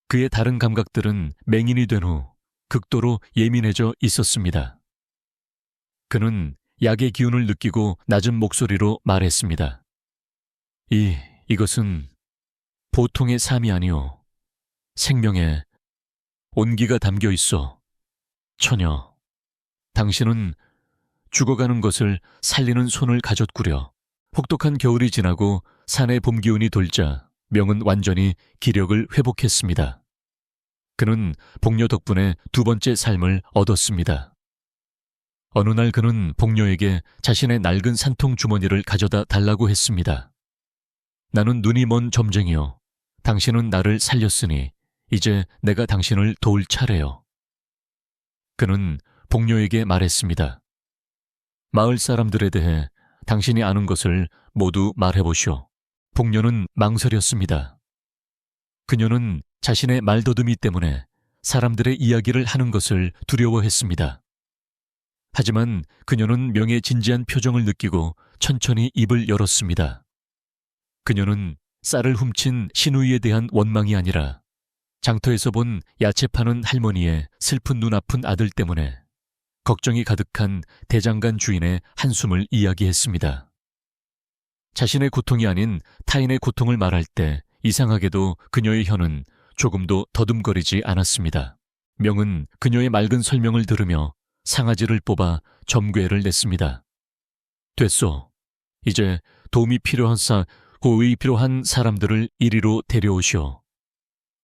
그의 다른 감각들은 맹인이 된 후 극도로 예민해져 있었습니다. 그는 약의 기운을 느끼고 낮은 목소리로 말했습니다. 이것은 보통의 삶이 아니오. 생명의 온기가 담겨 있어. 처녀, 당신은 죽어가는 것을 살리는 손을 가졌구려. 혹독한 겨울이 지나고 산의 봄 기운이 돌자 명은 완전히 기력을 회복했습니다. 그는 복녀 덕분에 두 번째 삶을 얻었습니다. 어느 날 그는 복녀에게 자신의 낡은 산통 주머니를 가져다 달라고 했습니다. 나는 눈이 먼 점쟁이요. 당신은 나를 살렸으니 이제 내가 당신을 도울 차례요. 그는 복녀에게 말했습니다. 마을 사람들에 대해 당신이 아는 것을 모두 말해보시오. 복녀는 망설였습니다. 그녀는 자신의 말더듬이 때문에 사람들의 이야기를 하는 것을 두려워했습니다. 하지만 그녀는 명의 진지한 표정을 느끼고 천천히 입을 열었습니다. 그녀는 쌀을 훔친 시누이에 대한 원망이 아니라 장터에서 본 야채 파는 할머니의 슬픈 눈 아픈 아들 때문에 걱정이 가득한 대장간 주인의 한숨을 이야기했습니다. 자신의 고통이 아닌 타인의 고통을 말할 때 이상하게도 그녀의 혀는 조금도 더듬거리지 않았습니다. 명은 그녀의 맑은 설명을 들으며 상아지를 뽑아 점괘를 냈습니다. 됐소. 이제 도움이 필요한 사람들을 이리로 데려오시오.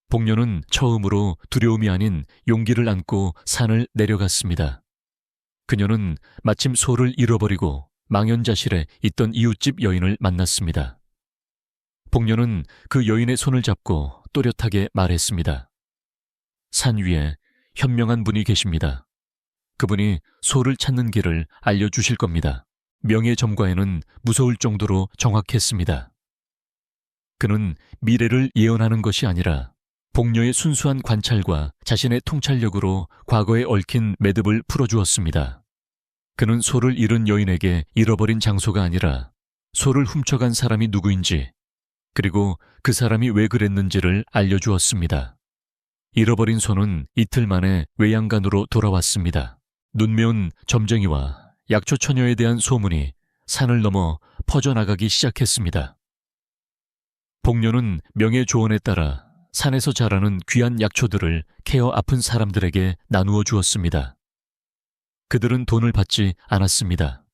복녀는 처음으로 두려움이 아닌 용기를 안고 산을 내려갔습니다. 그녀는 마침 소를 잃어버리고 망연자실에 있던 이웃집 여인을 만났습니다. 복녀는 그 여인의 손을 잡고 또렷하게 말했습니다. 산 위에 현명한 분이 계십니다. 그분이 소를 찾는 길을 알려주실 겁니다. 명의 점괘는 무서울 정도로 정확했습니다. 그는 미래를 예언하는 것이 아니라 복녀의 순수한 관찰과 자신의 통찰력으로 과거에 얽힌 매듭을 풀어주었습니다. 그는 소를 잃은 여인에게 잃어버린 장소가 아니라 소를 훔쳐간 사람이 누구인지 그리고 그 사람이 왜 그랬는지를 알려주었습니다. 잃어버린 소는 이틀 만에 외양간으로 돌아왔습니다. 눈매운 점쟁이와 약초 처녀에 대한 소문이 산을 넘어 퍼져나가기 시작했습니다. 복녀는 명의 조언에 따라 산에서 자라는 귀한 약초들을 케어 아픈 사람들에게 나누어 주었습니다. 그들은 돈을 받지 않았습니다.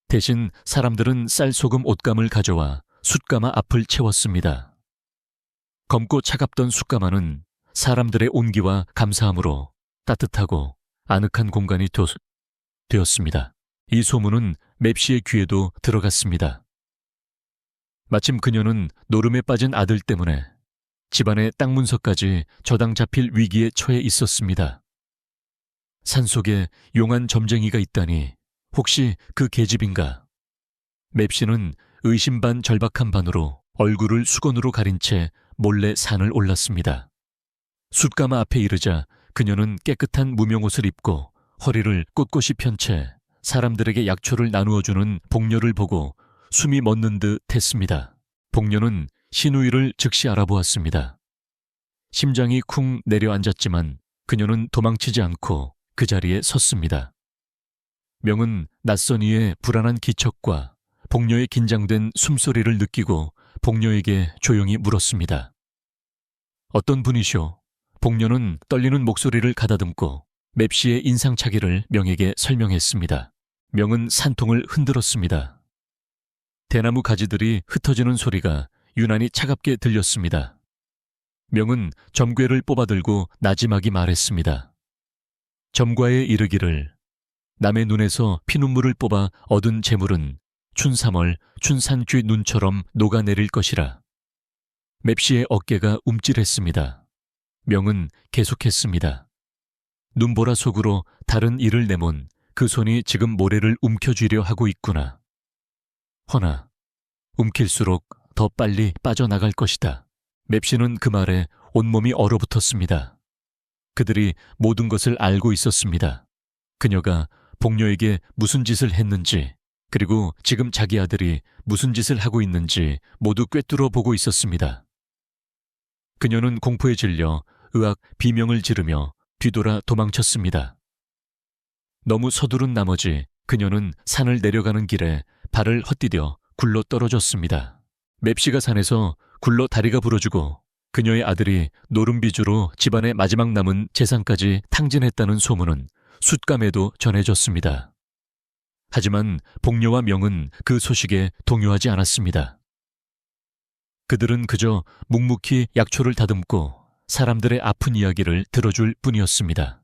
대신 사람들은 쌀, 소금, 옷감을 가져와 숯가마 앞을 채웠습니다. 검고 차갑던 숯가마는 사람들의 온기와 감사함으로 따뜻하고 아늑한 공간이 되었습니다. 이 소문은 맵시의 귀에도 들어갔습니다. 마침 그녀는 노름에 빠진 아들 때문에 집안의 땅 문서까지 저당 잡힐 위기에 처해 있었습니다. 산속에 용한 점쟁이가 있다니 혹시 그 계집인가? 맵시는 의심 반 절박한 반으로 얼굴을 수건으로 가린 채 몰래 산을 올랐습니다. 숯가마 앞에 이르자 그녀는 깨끗한 무명옷을 입고 허리를 꼿꼿이 편 채 사람들에게 약초를 나누어주는 복녀를 보고 숨이 멎는 듯 했습니다. 복녀는 시누이를 즉시 알아보았습니다. 심장이 쿵 내려앉았지만 그녀는 도망치지 않고 그 자리에 섰습니다. 명은 낯선 이의 불안한 기척과 복녀의 긴장된 숨소리를 느끼고 복녀에게 조용히 물었습니다. 어떤 분이시오? 복녀는 떨리는 목소리를 가다듬고 맵시의 인상착의를 명에게 설명했습니다. 명은 산통을 흔들었습니다. 대나무 가지들이 흩어지는 소리가 유난히 차갑게 들렸습니다. 명은 점괘를 뽑아들고 나지막이 말했습니다. 점과에 이르기를 남의 눈에서 피눈물을 뽑아 얻은 재물은 춘삼월 춘산쥐 눈처럼 녹아내릴 것이라. 맵시의 어깨가 움찔했습니다. 명은 계속했습니다. 눈보라 속으로 다른 이를 내몬 그 손이 지금 모래를 움켜쥐려 하고 있구나. 허나 움킬수록 더 빨리 빠져나갈 것이다. 맵시는 그 말에 온몸이 얼어붙었습니다. 그들이 모든 것을 알고 있었습니다. 그녀가 복녀에게 무슨 짓을 했는지 그리고 지금 자기 아들이 무슨 짓을 하고 있는지 모두 꿰뚫어 보고 있었습니다. 그녀는 공포에 질려 의악 비명을 지르며 뒤돌아 도망쳤습니다. 너무 서두른 나머지 그녀는 산을 내려가는 길에 발을 헛디뎌 굴러 떨어졌습니다. 맵시가 산에서 굴러 다리가 부러지고 그녀의 아들이 노름비주로 집안의 마지막 남은 재산까지 탕진했다는 소문은 숫감에도 전해졌습니다. 하지만 복녀와 명은 그 소식에 동요하지 않았습니다. 그들은 그저 묵묵히 약초를 다듬고 사람들의 아픈 이야기를 들어줄 뿐이었습니다.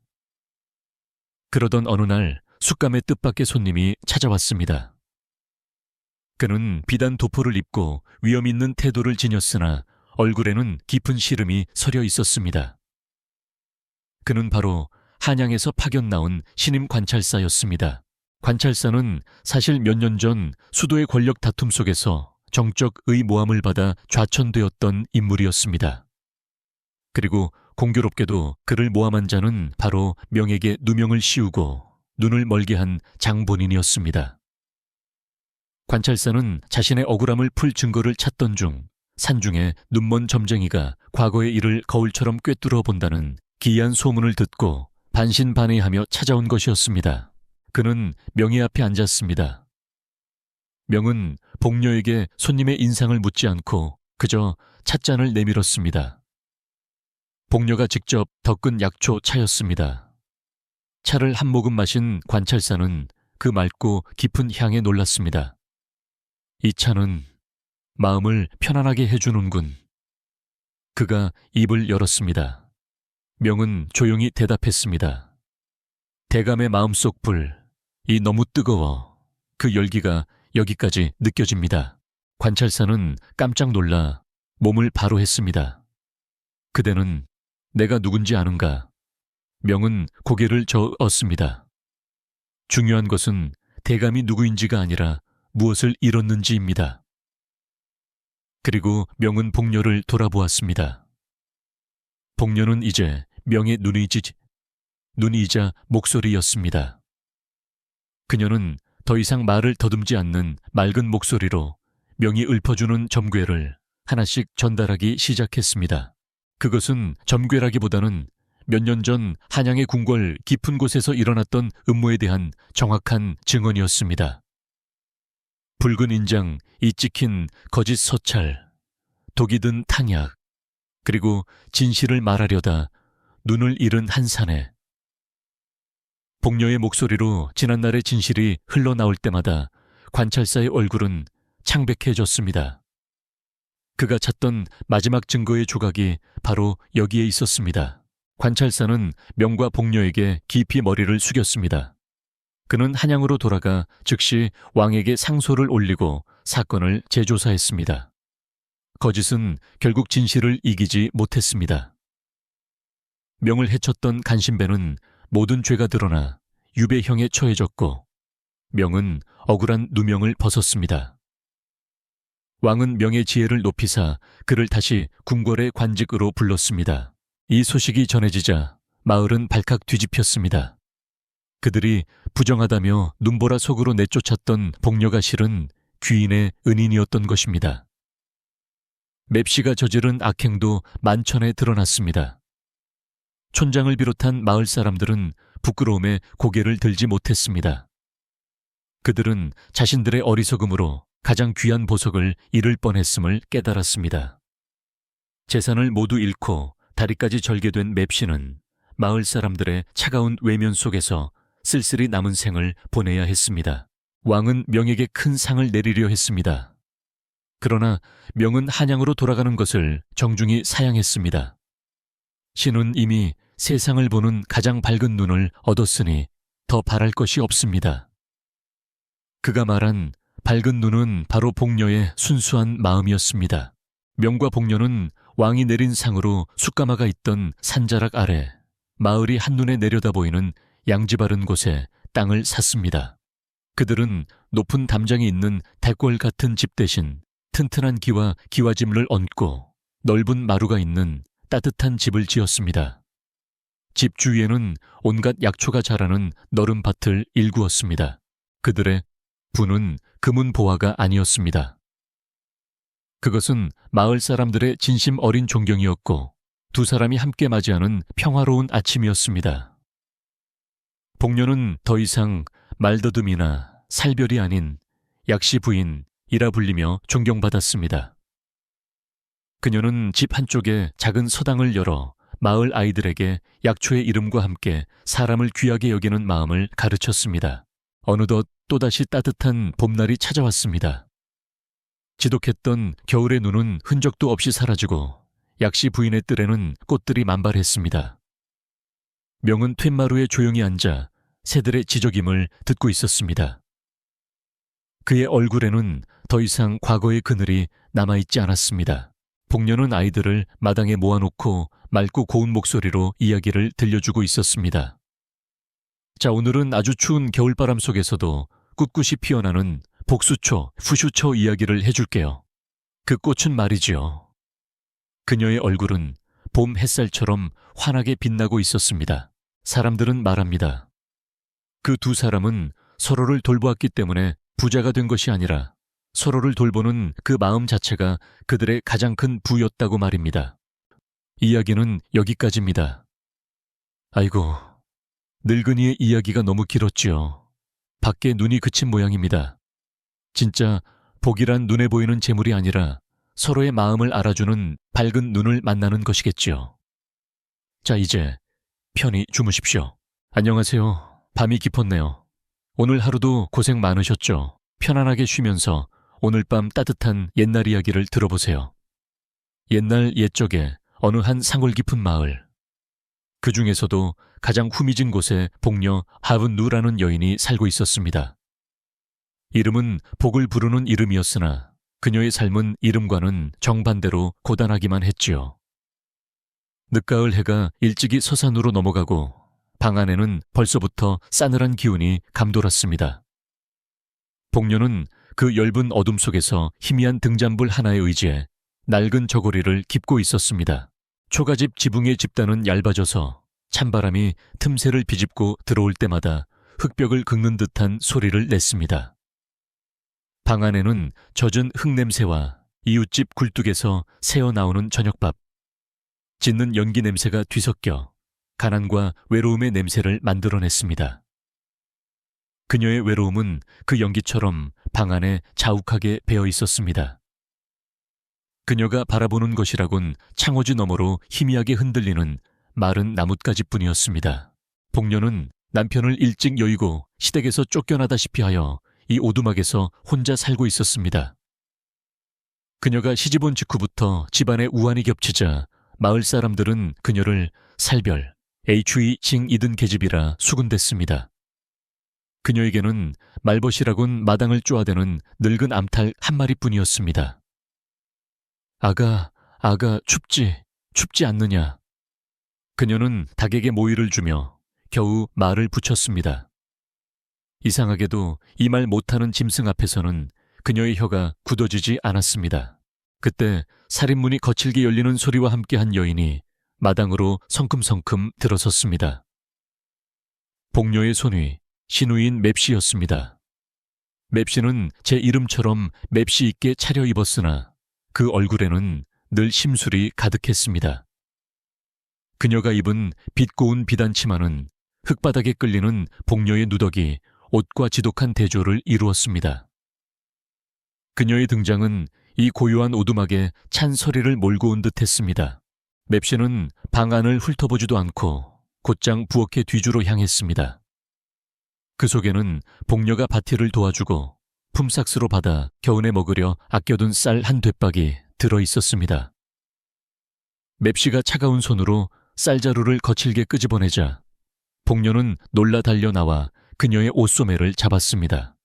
그러던 어느 날 숫감의 뜻밖의 손님이 찾아왔습니다. 그는 비단 도포를 입고 위험 있는 태도를 지녔으나 얼굴에는 깊은 시름이 서려 있었습니다. 그는 바로 한양에서 파견 나온 신임 관찰사였습니다. 관찰사는 사실 몇 년 전 수도의 권력 다툼 속에서 정적 의모함을 받아 좌천되었던 인물이었습니다. 그리고 공교롭게도 그를 모함한 자는 바로 명에게 누명을 씌우고 눈을 멀게 한 장본인이었습니다. 관찰사는 자신의 억울함을 풀 증거를 찾던 중 산중에 눈먼 점쟁이가 과거의 일을 거울처럼 꿰뚫어 본다는 기이한 소문을 듣고 반신반의하며 찾아온 것이었습니다. 그는 명의 앞에 앉았습니다. 명은 복녀에게 손님의 인상을 묻지 않고 그저 찻잔을 내밀었습니다. 복녀가 직접 덕은 약초 차였습니다. 차를 한 모금 마신 관찰사는 그 맑고 깊은 향에 놀랐습니다. 이 차는 마음을 편안하게 해주는군. 그가 입을 열었습니다. 명은 조용히 대답했습니다. 대감의 마음속 불, 이 너무 뜨거워. 그 열기가 여기까지 느껴집니다. 관찰사는 깜짝 놀라 몸을 바로 했습니다. 그대는 내가 누군지 아는가? 명은 고개를 저었습니다. 중요한 것은 대감이 누구인지가 아니라 무엇을 잃었는지입니다. 그리고 명은 복녀를 돌아보았습니다. 복녀는 이제 명의 눈이자 목소리였습니다. 그녀는 더 이상 말을 더듬지 않는 맑은 목소리로 명이 읊어주는 점괘를 하나씩 전달하기 시작했습니다. 그것은 점괘라기보다는 몇 년 전 한양의 궁궐 깊은 곳에서 일어났던 음모에 대한 정확한 증언이었습니다. 붉은 인장, 이 찍힌 거짓 서찰, 독이 든 탕약, 그리고 진실을 말하려다 눈을 잃은 한 사내. 복녀의 목소리로 지난날의 진실이 흘러나올 때마다 관찰사의 얼굴은 창백해졌습니다. 그가 찾던 마지막 증거의 조각이 바로 여기에 있었습니다. 관찰사는 명과 복녀에게 깊이 머리를 숙였습니다. 그는 한양으로 돌아가 즉시 왕에게 상소를 올리고 사건을 재조사했습니다. 거짓은 결국 진실을 이기지 못했습니다. 명을 해쳤던 간신배는 모든 죄가 드러나 유배형에 처해졌고 명은 억울한 누명을 벗었습니다. 왕은 명의 지혜를 높이사 그를 다시 궁궐의 관직으로 불렀습니다. 이 소식이 전해지자 마을은 발칵 뒤집혔습니다. 그들이 부정하다며 눈보라 속으로 내쫓았던 복녀가 실은 귀인의 은인이었던 것입니다. 맵시가 저지른 악행도 만천에 드러났습니다. 촌장을 비롯한 마을 사람들은 부끄러움에 고개를 들지 못했습니다. 그들은 자신들의 어리석음으로 가장 귀한 보석을 잃을 뻔했음을 깨달았습니다. 재산을 모두 잃고 다리까지 절개된 맵시는 마을 사람들의 차가운 외면 속에서 쓸쓸히 남은 생을 보내야 했습니다. 왕은 명에게 큰 상을 내리려 했습니다. 그러나 명은 한양으로 돌아가는 것을 정중히 사양했습니다. 신은 이미 세상을 보는 가장 밝은 눈을 얻었으니 더 바랄 것이 없습니다. 그가 말한 밝은 눈은 바로 복녀의 순수한 마음이었습니다. 명과 복녀는 왕이 내린 상으로 숯가마가 있던 산자락 아래 마을이 한눈에 내려다 보이는 양지 바른 곳에 땅을 샀습니다. 그들은 높은 담장이 있는 대궐 같은 집 대신 튼튼한 기와 기와짐을 얹고 넓은 마루가 있는 따뜻한 집을 지었습니다. 집 주위에는 온갖 약초가 자라는 너른 밭을 일구었습니다. 그들의 부는 금은 보화가 아니었습니다. 그것은 마을 사람들의 진심 어린 존경이었고 두 사람이 함께 맞이하는 평화로운 아침이었습니다. 복녀는 더 이상 말더듬이나 살별이 아닌 약시 부인이라 불리며 존경받았습니다. 그녀는 집 한쪽에 작은 서당을 열어 마을 아이들에게 약초의 이름과 함께 사람을 귀하게 여기는 마음을 가르쳤습니다. 어느덧 또다시 따뜻한 봄날이 찾아왔습니다. 지독했던 겨울의 눈은 흔적도 없이 사라지고 약시 부인의 뜰에는 꽃들이 만발했습니다. 명은 툇마루에 조용히 앉아 새들의 지저김을 듣고 있었습니다. 그의 얼굴에는 더 이상 과거의 그늘이 남아있지 않았습니다. 복녀는 아이들을 마당에 모아놓고 맑고 고운 목소리로 이야기를 들려주고 있었습니다. 자, 오늘은 아주 추운 겨울바람 속에서도 꿋꿋이 피어나는 복수초, 푸슈초 이야기를 해줄게요. 그 꽃은 말이지요. 그녀의 얼굴은 봄 햇살처럼 환하게 빛나고 있었습니다. 사람들은 말합니다. 그 두 사람은 서로를 돌보았기 때문에 부자가 된 것이 아니라 서로를 돌보는 그 마음 자체가 그들의 가장 큰 부였다고 말입니다. 이야기는 여기까지입니다. 아이고, 늙은이의 이야기가 너무 길었지요. 밖에 눈이 그친 모양입니다. 진짜 복이란 눈에 보이는 재물이 아니라 서로의 마음을 알아주는 밝은 눈을 만나는 것이겠지요. 자, 이제 편히 주무십시오. 안녕하세요. 밤이 깊었네요. 오늘 하루도 고생 많으셨죠? 편안하게 쉬면서 오늘 밤 따뜻한 옛날 이야기를 들어보세요. 옛날 옛적에 어느 한 상골 깊은 마을. 그 중에서도 가장 후미진 곳에 복녀 하븐누라는 여인이 살고 있었습니다. 이름은 복을 부르는 이름이었으나 그녀의 삶은 이름과는 정반대로 고단하기만 했지요. 늦가을 해가 일찍이 서산으로 넘어가고 방 안에는 벌써부터 싸늘한 기운이 감돌았습니다. 복녀는 그 엷은 어둠 속에서 희미한 등잔불 하나에 의지해 낡은 저고리를 깁고 있었습니다. 초가집 지붕의 집단은 얇아져서 찬바람이 틈새를 비집고 들어올 때마다 흙벽을 긁는 듯한 소리를 냈습니다. 방 안에는 젖은 흙냄새와 이웃집 굴뚝에서 새어나오는 저녁밥, 짖는 연기 냄새가 뒤섞여 가난과 외로움의 냄새를 만들어냈습니다. 그녀의 외로움은 그 연기처럼 방 안에 자욱하게 배어 있었습니다. 그녀가 바라보는 것이라곤 창호지 너머로 희미하게 흔들리는 마른 나뭇가지뿐이었습니다. 복녀는 남편을 일찍 여의고 시댁에서 쫓겨나다시피 하여 이 오두막에서 혼자 살고 있었습니다. 그녀가 시집온 직후부터 집안에 우환이 겹치자 마을 사람들은 그녀를 살별, HE 이든 계집이라 수군댔습니다. 그녀에게는 말벗이라곤 마당을 쪼아대는 늙은 암탉 한 마리뿐이었습니다. 아가, 춥지 않느냐. 그녀는 닭에게 모이를 주며 겨우 말을 붙였습니다. 이상하게도 이 말 못하는 짐승 앞에서는 그녀의 혀가 굳어지지 않았습니다. 그때 살인문이 거칠게 열리는 소리와 함께 한 여인이 마당으로 성큼성큼 들어섰습니다. 복녀의 손위, 신우인 맵시였습니다. 맵시는 제 이름처럼 맵시 있게 차려입었으나 그 얼굴에는 늘 심술이 가득했습니다. 그녀가 입은 빛 고운 비단치마는 흙바닥에 끌리는 복녀의 누더기, 옷과 지독한 대조를 이루었습니다. 그녀의 등장은 이 고요한 오두막에 찬 소리를 몰고 온 듯했습니다. 맵시는 방 안을 훑어보지도 않고 곧장 부엌의 뒤주로 향했습니다. 그 속에는 복녀가 밭일을 도와주고 품삯으로 받아 겨우내 먹으려 아껴둔 쌀 한 되박이 들어있었습니다. 맵시가 차가운 손으로 쌀자루를 거칠게 끄집어내자 복녀는 놀라 달려 나와 그녀의 옷소매를 잡았습니다.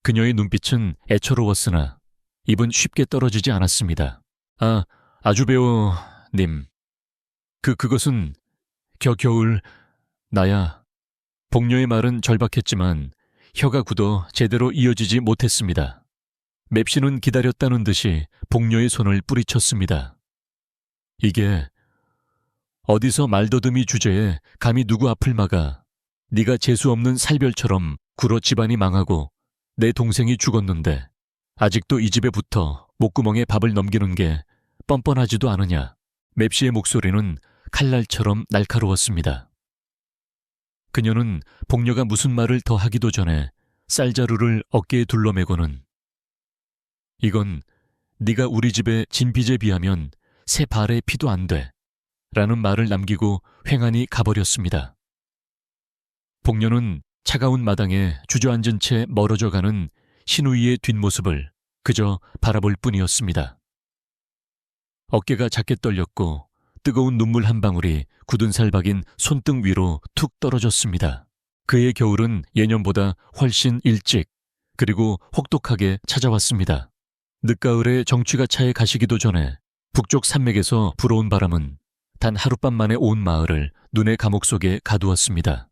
그녀의 눈빛은 애처로웠으나 입은 쉽게 떨어지지 않았습니다. 아주배우님. 그것은 겨울 나야. 복녀의 말은 절박했지만 혀가 굳어 제대로 이어지지 못했습니다. 맵시는 기다렸다는 듯이 복녀의 손을 뿌리쳤습니다. 이게 어디서 말더듬이 주제에 감히 누구 앞을 막아. 네가 재수없는 살별처럼 굴어 집안이 망하고 내 동생이 죽었는데 아직도 이 집에 붙어 목구멍에 밥을 넘기는 게 뻔뻔하지도 않으냐. 맵시의 목소리는 칼날처럼 날카로웠습니다. 그녀는 복녀가 무슨 말을 더 하기도 전에 쌀자루를 어깨에 둘러매고는 이건 네가 우리 집의 진빚에 비하면 새 발의 피도 안 돼. 라는 말을 남기고 횡하니 가버렸습니다. 복녀는 차가운 마당에 주저앉은 채 멀어져 가는 신우이의 뒷모습을 그저 바라볼 뿐이었습니다. 어깨가 작게 떨렸고 뜨거운 눈물 한 방울이 굳은 살 박인 손등 위로 툭 떨어졌습니다. 그의 겨울은 예년보다 훨씬 일찍 그리고 혹독하게 찾아왔습니다. 늦가을에 정취가 차에 가시기도 전에 북쪽 산맥에서 불어온 바람은 단 하룻밤 만에 온 마을을 눈의 감옥 속에 가두었습니다.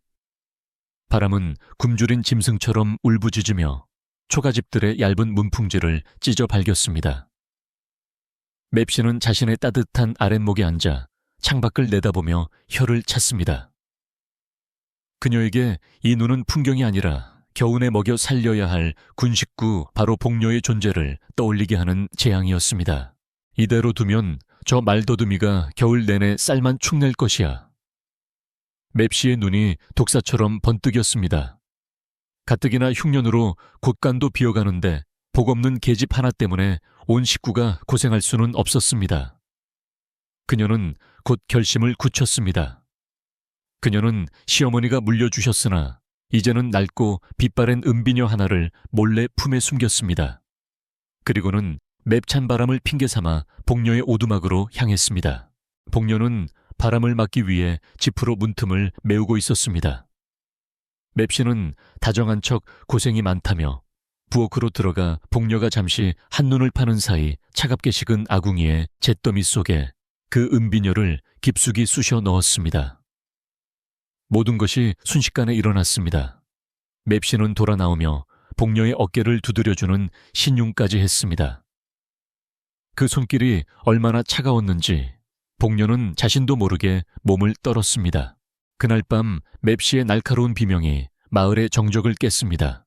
바람은 굶주린 짐승처럼 울부짖으며 초가집들의 얇은 문풍지를 찢어 발겼습니다. 맵씨는 자신의 따뜻한 아랫목에 앉아 창밖을 내다보며 혀를 찼습니다. 그녀에게 이 눈은 풍경이 아니라 겨우내 먹여 살려야 할 군식구 바로 복녀의 존재를 떠올리게 하는 재앙이었습니다. 이대로 두면 저 말더듬이가 겨울 내내 쌀만 축낼 것이야. 맵씨의 눈이 독사처럼 번뜩였습니다. 가뜩이나 흉년으로 곳간도 비어가는데 복 없는 계집 하나 때문에 온 식구가 고생할 수는 없었습니다. 그녀는 곧 결심을 굳혔습니다. 그녀는 시어머니가 물려주셨으나 이제는 낡고 빛바랜 은비녀 하나를 몰래 품에 숨겼습니다. 그리고는 맵찬 바람을 핑계 삼아 복녀의 오두막으로 향했습니다. 복녀는 바람을 막기 위해 지프로 문틈을 메우고 있었습니다. 맵씨는 다정한 척 고생이 많다며 부엌으로 들어가 복녀가 잠시 한눈을 파는 사이 차갑게 식은 아궁이에 잿더미 속에 그 은비녀를 깊숙이 쑤셔 넣었습니다. 모든 것이 순식간에 일어났습니다. 맵씨는 돌아 나오며 복녀의 어깨를 두드려주는 신용까지 했습니다. 그 손길이 얼마나 차가웠는지 복녀는 자신도 모르게 몸을 떨었습니다. 그날 밤 맵씨의 날카로운 비명이 마을의 정적을 깼습니다.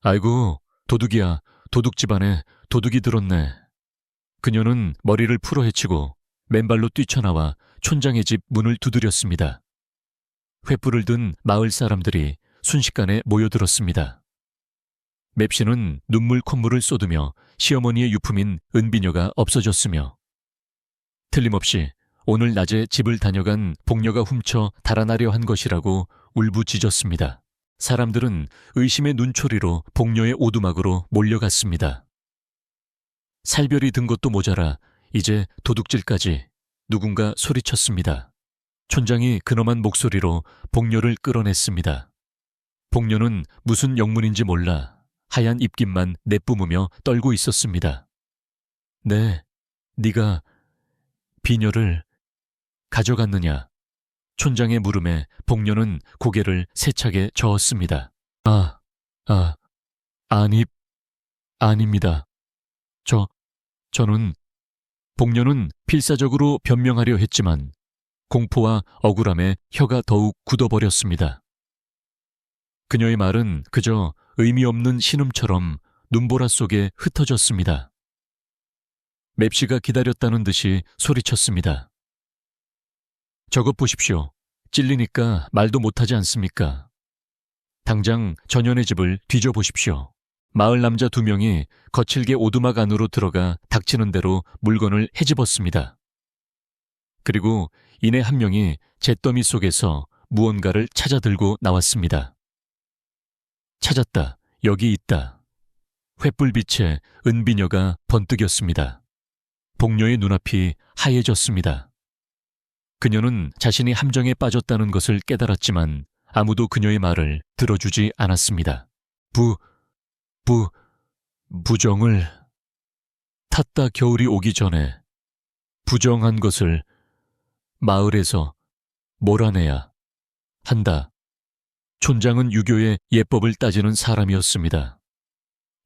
아이고, 도둑이야. 도둑 집안에 도둑이 들었네. 그녀는 머리를 풀어헤치고 맨발로 뛰쳐나와 촌장의 집 문을 두드렸습니다. 횃불을 든 마을 사람들이 순식간에 모여들었습니다. 맵씨는 눈물 콧물을 쏟으며 시어머니의 유품인 은비녀가 없어졌으며 틀림없이 오늘 낮에 집을 다녀간 복녀가 훔쳐 달아나려 한 것이라고 울부짖었습니다. 사람들은 의심의 눈초리로 복녀의 오두막으로 몰려갔습니다. 살별이 든 것도 모자라 이제 도둑질까지 누군가 소리쳤습니다. 촌장이 근엄한 목소리로 복녀를 끌어냈습니다. 복녀는 무슨 영문인지 몰라 하얀 입김만 내뿜으며 떨고 있었습니다. 네, 네가 비녀를 가져갔느냐? 촌장의 물음에 복녀는 고개를 세차게 저었습니다. 아닙니다. 저는 복녀는 필사적으로 변명하려 했지만 공포와 억울함에 혀가 더욱 굳어버렸습니다. 그녀의 말은 그저 의미 없는 신음처럼 눈보라 속에 흩어졌습니다. 맵씨가 기다렸다는 듯이 소리쳤습니다. 저것 보십시오. 찔리니까 말도 못하지 않습니까? 당장 전현의 집을 뒤져보십시오. 마을 남자 2명이 거칠게 오두막 안으로 들어가 닥치는 대로 물건을 헤집었습니다. 그리고 이내 한 명이 잿더미 속에서 무언가를 찾아 들고 나왔습니다. 찾았다. 여기 있다. 횃불빛에 은비녀가 번뜩였습니다. 복녀의 눈앞이 하얘졌습니다. 그녀는 자신이 함정에 빠졌다는 것을 깨달았지만 아무도 그녀의 말을 들어주지 않았습니다. 부정을 탔다 겨울이 오기 전에 부정한 것을 마을에서 몰아내야 한다. 촌장은 유교의 예법을 따지는 사람이었습니다.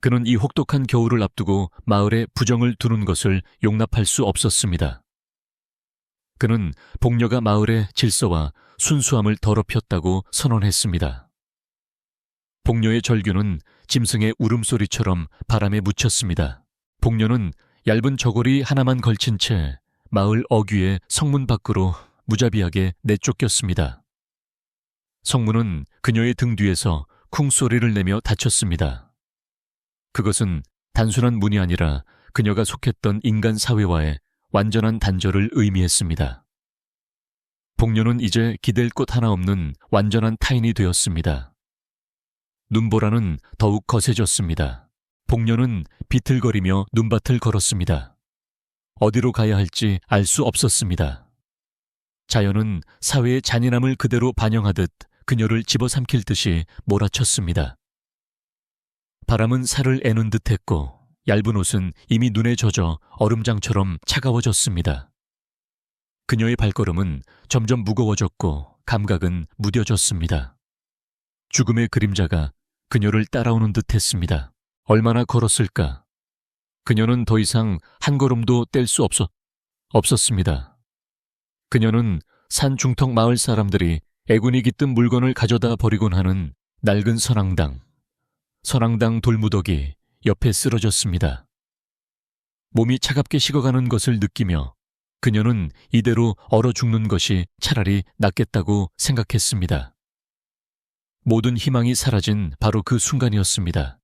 그는 이 혹독한 겨울을 앞두고 마을에 부정을 두는 것을 용납할 수 없었습니다. 그는 복녀가 마을의 질서와 순수함을 더럽혔다고 선언했습니다. 복녀의 절규는 짐승의 울음소리처럼 바람에 묻혔습니다. 복녀는 얇은 저고리 하나만 걸친 채 마을 어귀의 성문 밖으로 무자비하게 내쫓겼습니다. 성문은 그녀의 등 뒤에서 쿵소리를 내며 닫혔습니다. 그것은 단순한 문이 아니라 그녀가 속했던 인간 사회와의 완전한 단절을 의미했습니다. 복녀는 이제 기댈 곳 하나 없는 완전한 타인이 되었습니다. 눈보라는 더욱 거세졌습니다. 복녀는 비틀거리며 눈밭을 걸었습니다. 어디로 가야 할지 알 수 없었습니다. 자연은 사회의 잔인함을 그대로 반영하듯 그녀를 집어삼킬 듯이 몰아쳤습니다. 바람은 살을 애는 듯했고 얇은 옷은 이미 눈에 젖어 얼음장처럼 차가워졌습니다. 그녀의 발걸음은 점점 무거워졌고 감각은 무뎌졌습니다. 죽음의 그림자가 그녀를 따라오는 듯했습니다. 얼마나 걸었을까? 그녀는 더 이상 한 걸음도 뗄 수 없었습니다. 그녀는 산 중턱 마을 사람들이 애군이 깃든 물건을 가져다 버리곤 하는 낡은 선앙당 돌무더기 옆에 쓰러졌습니다. 몸이 차갑게 식어가는 것을 느끼며 그녀는 이대로 얼어 죽는 것이 차라리 낫겠다고 생각했습니다. 모든 희망이 사라진 바로 그 순간이었습니다.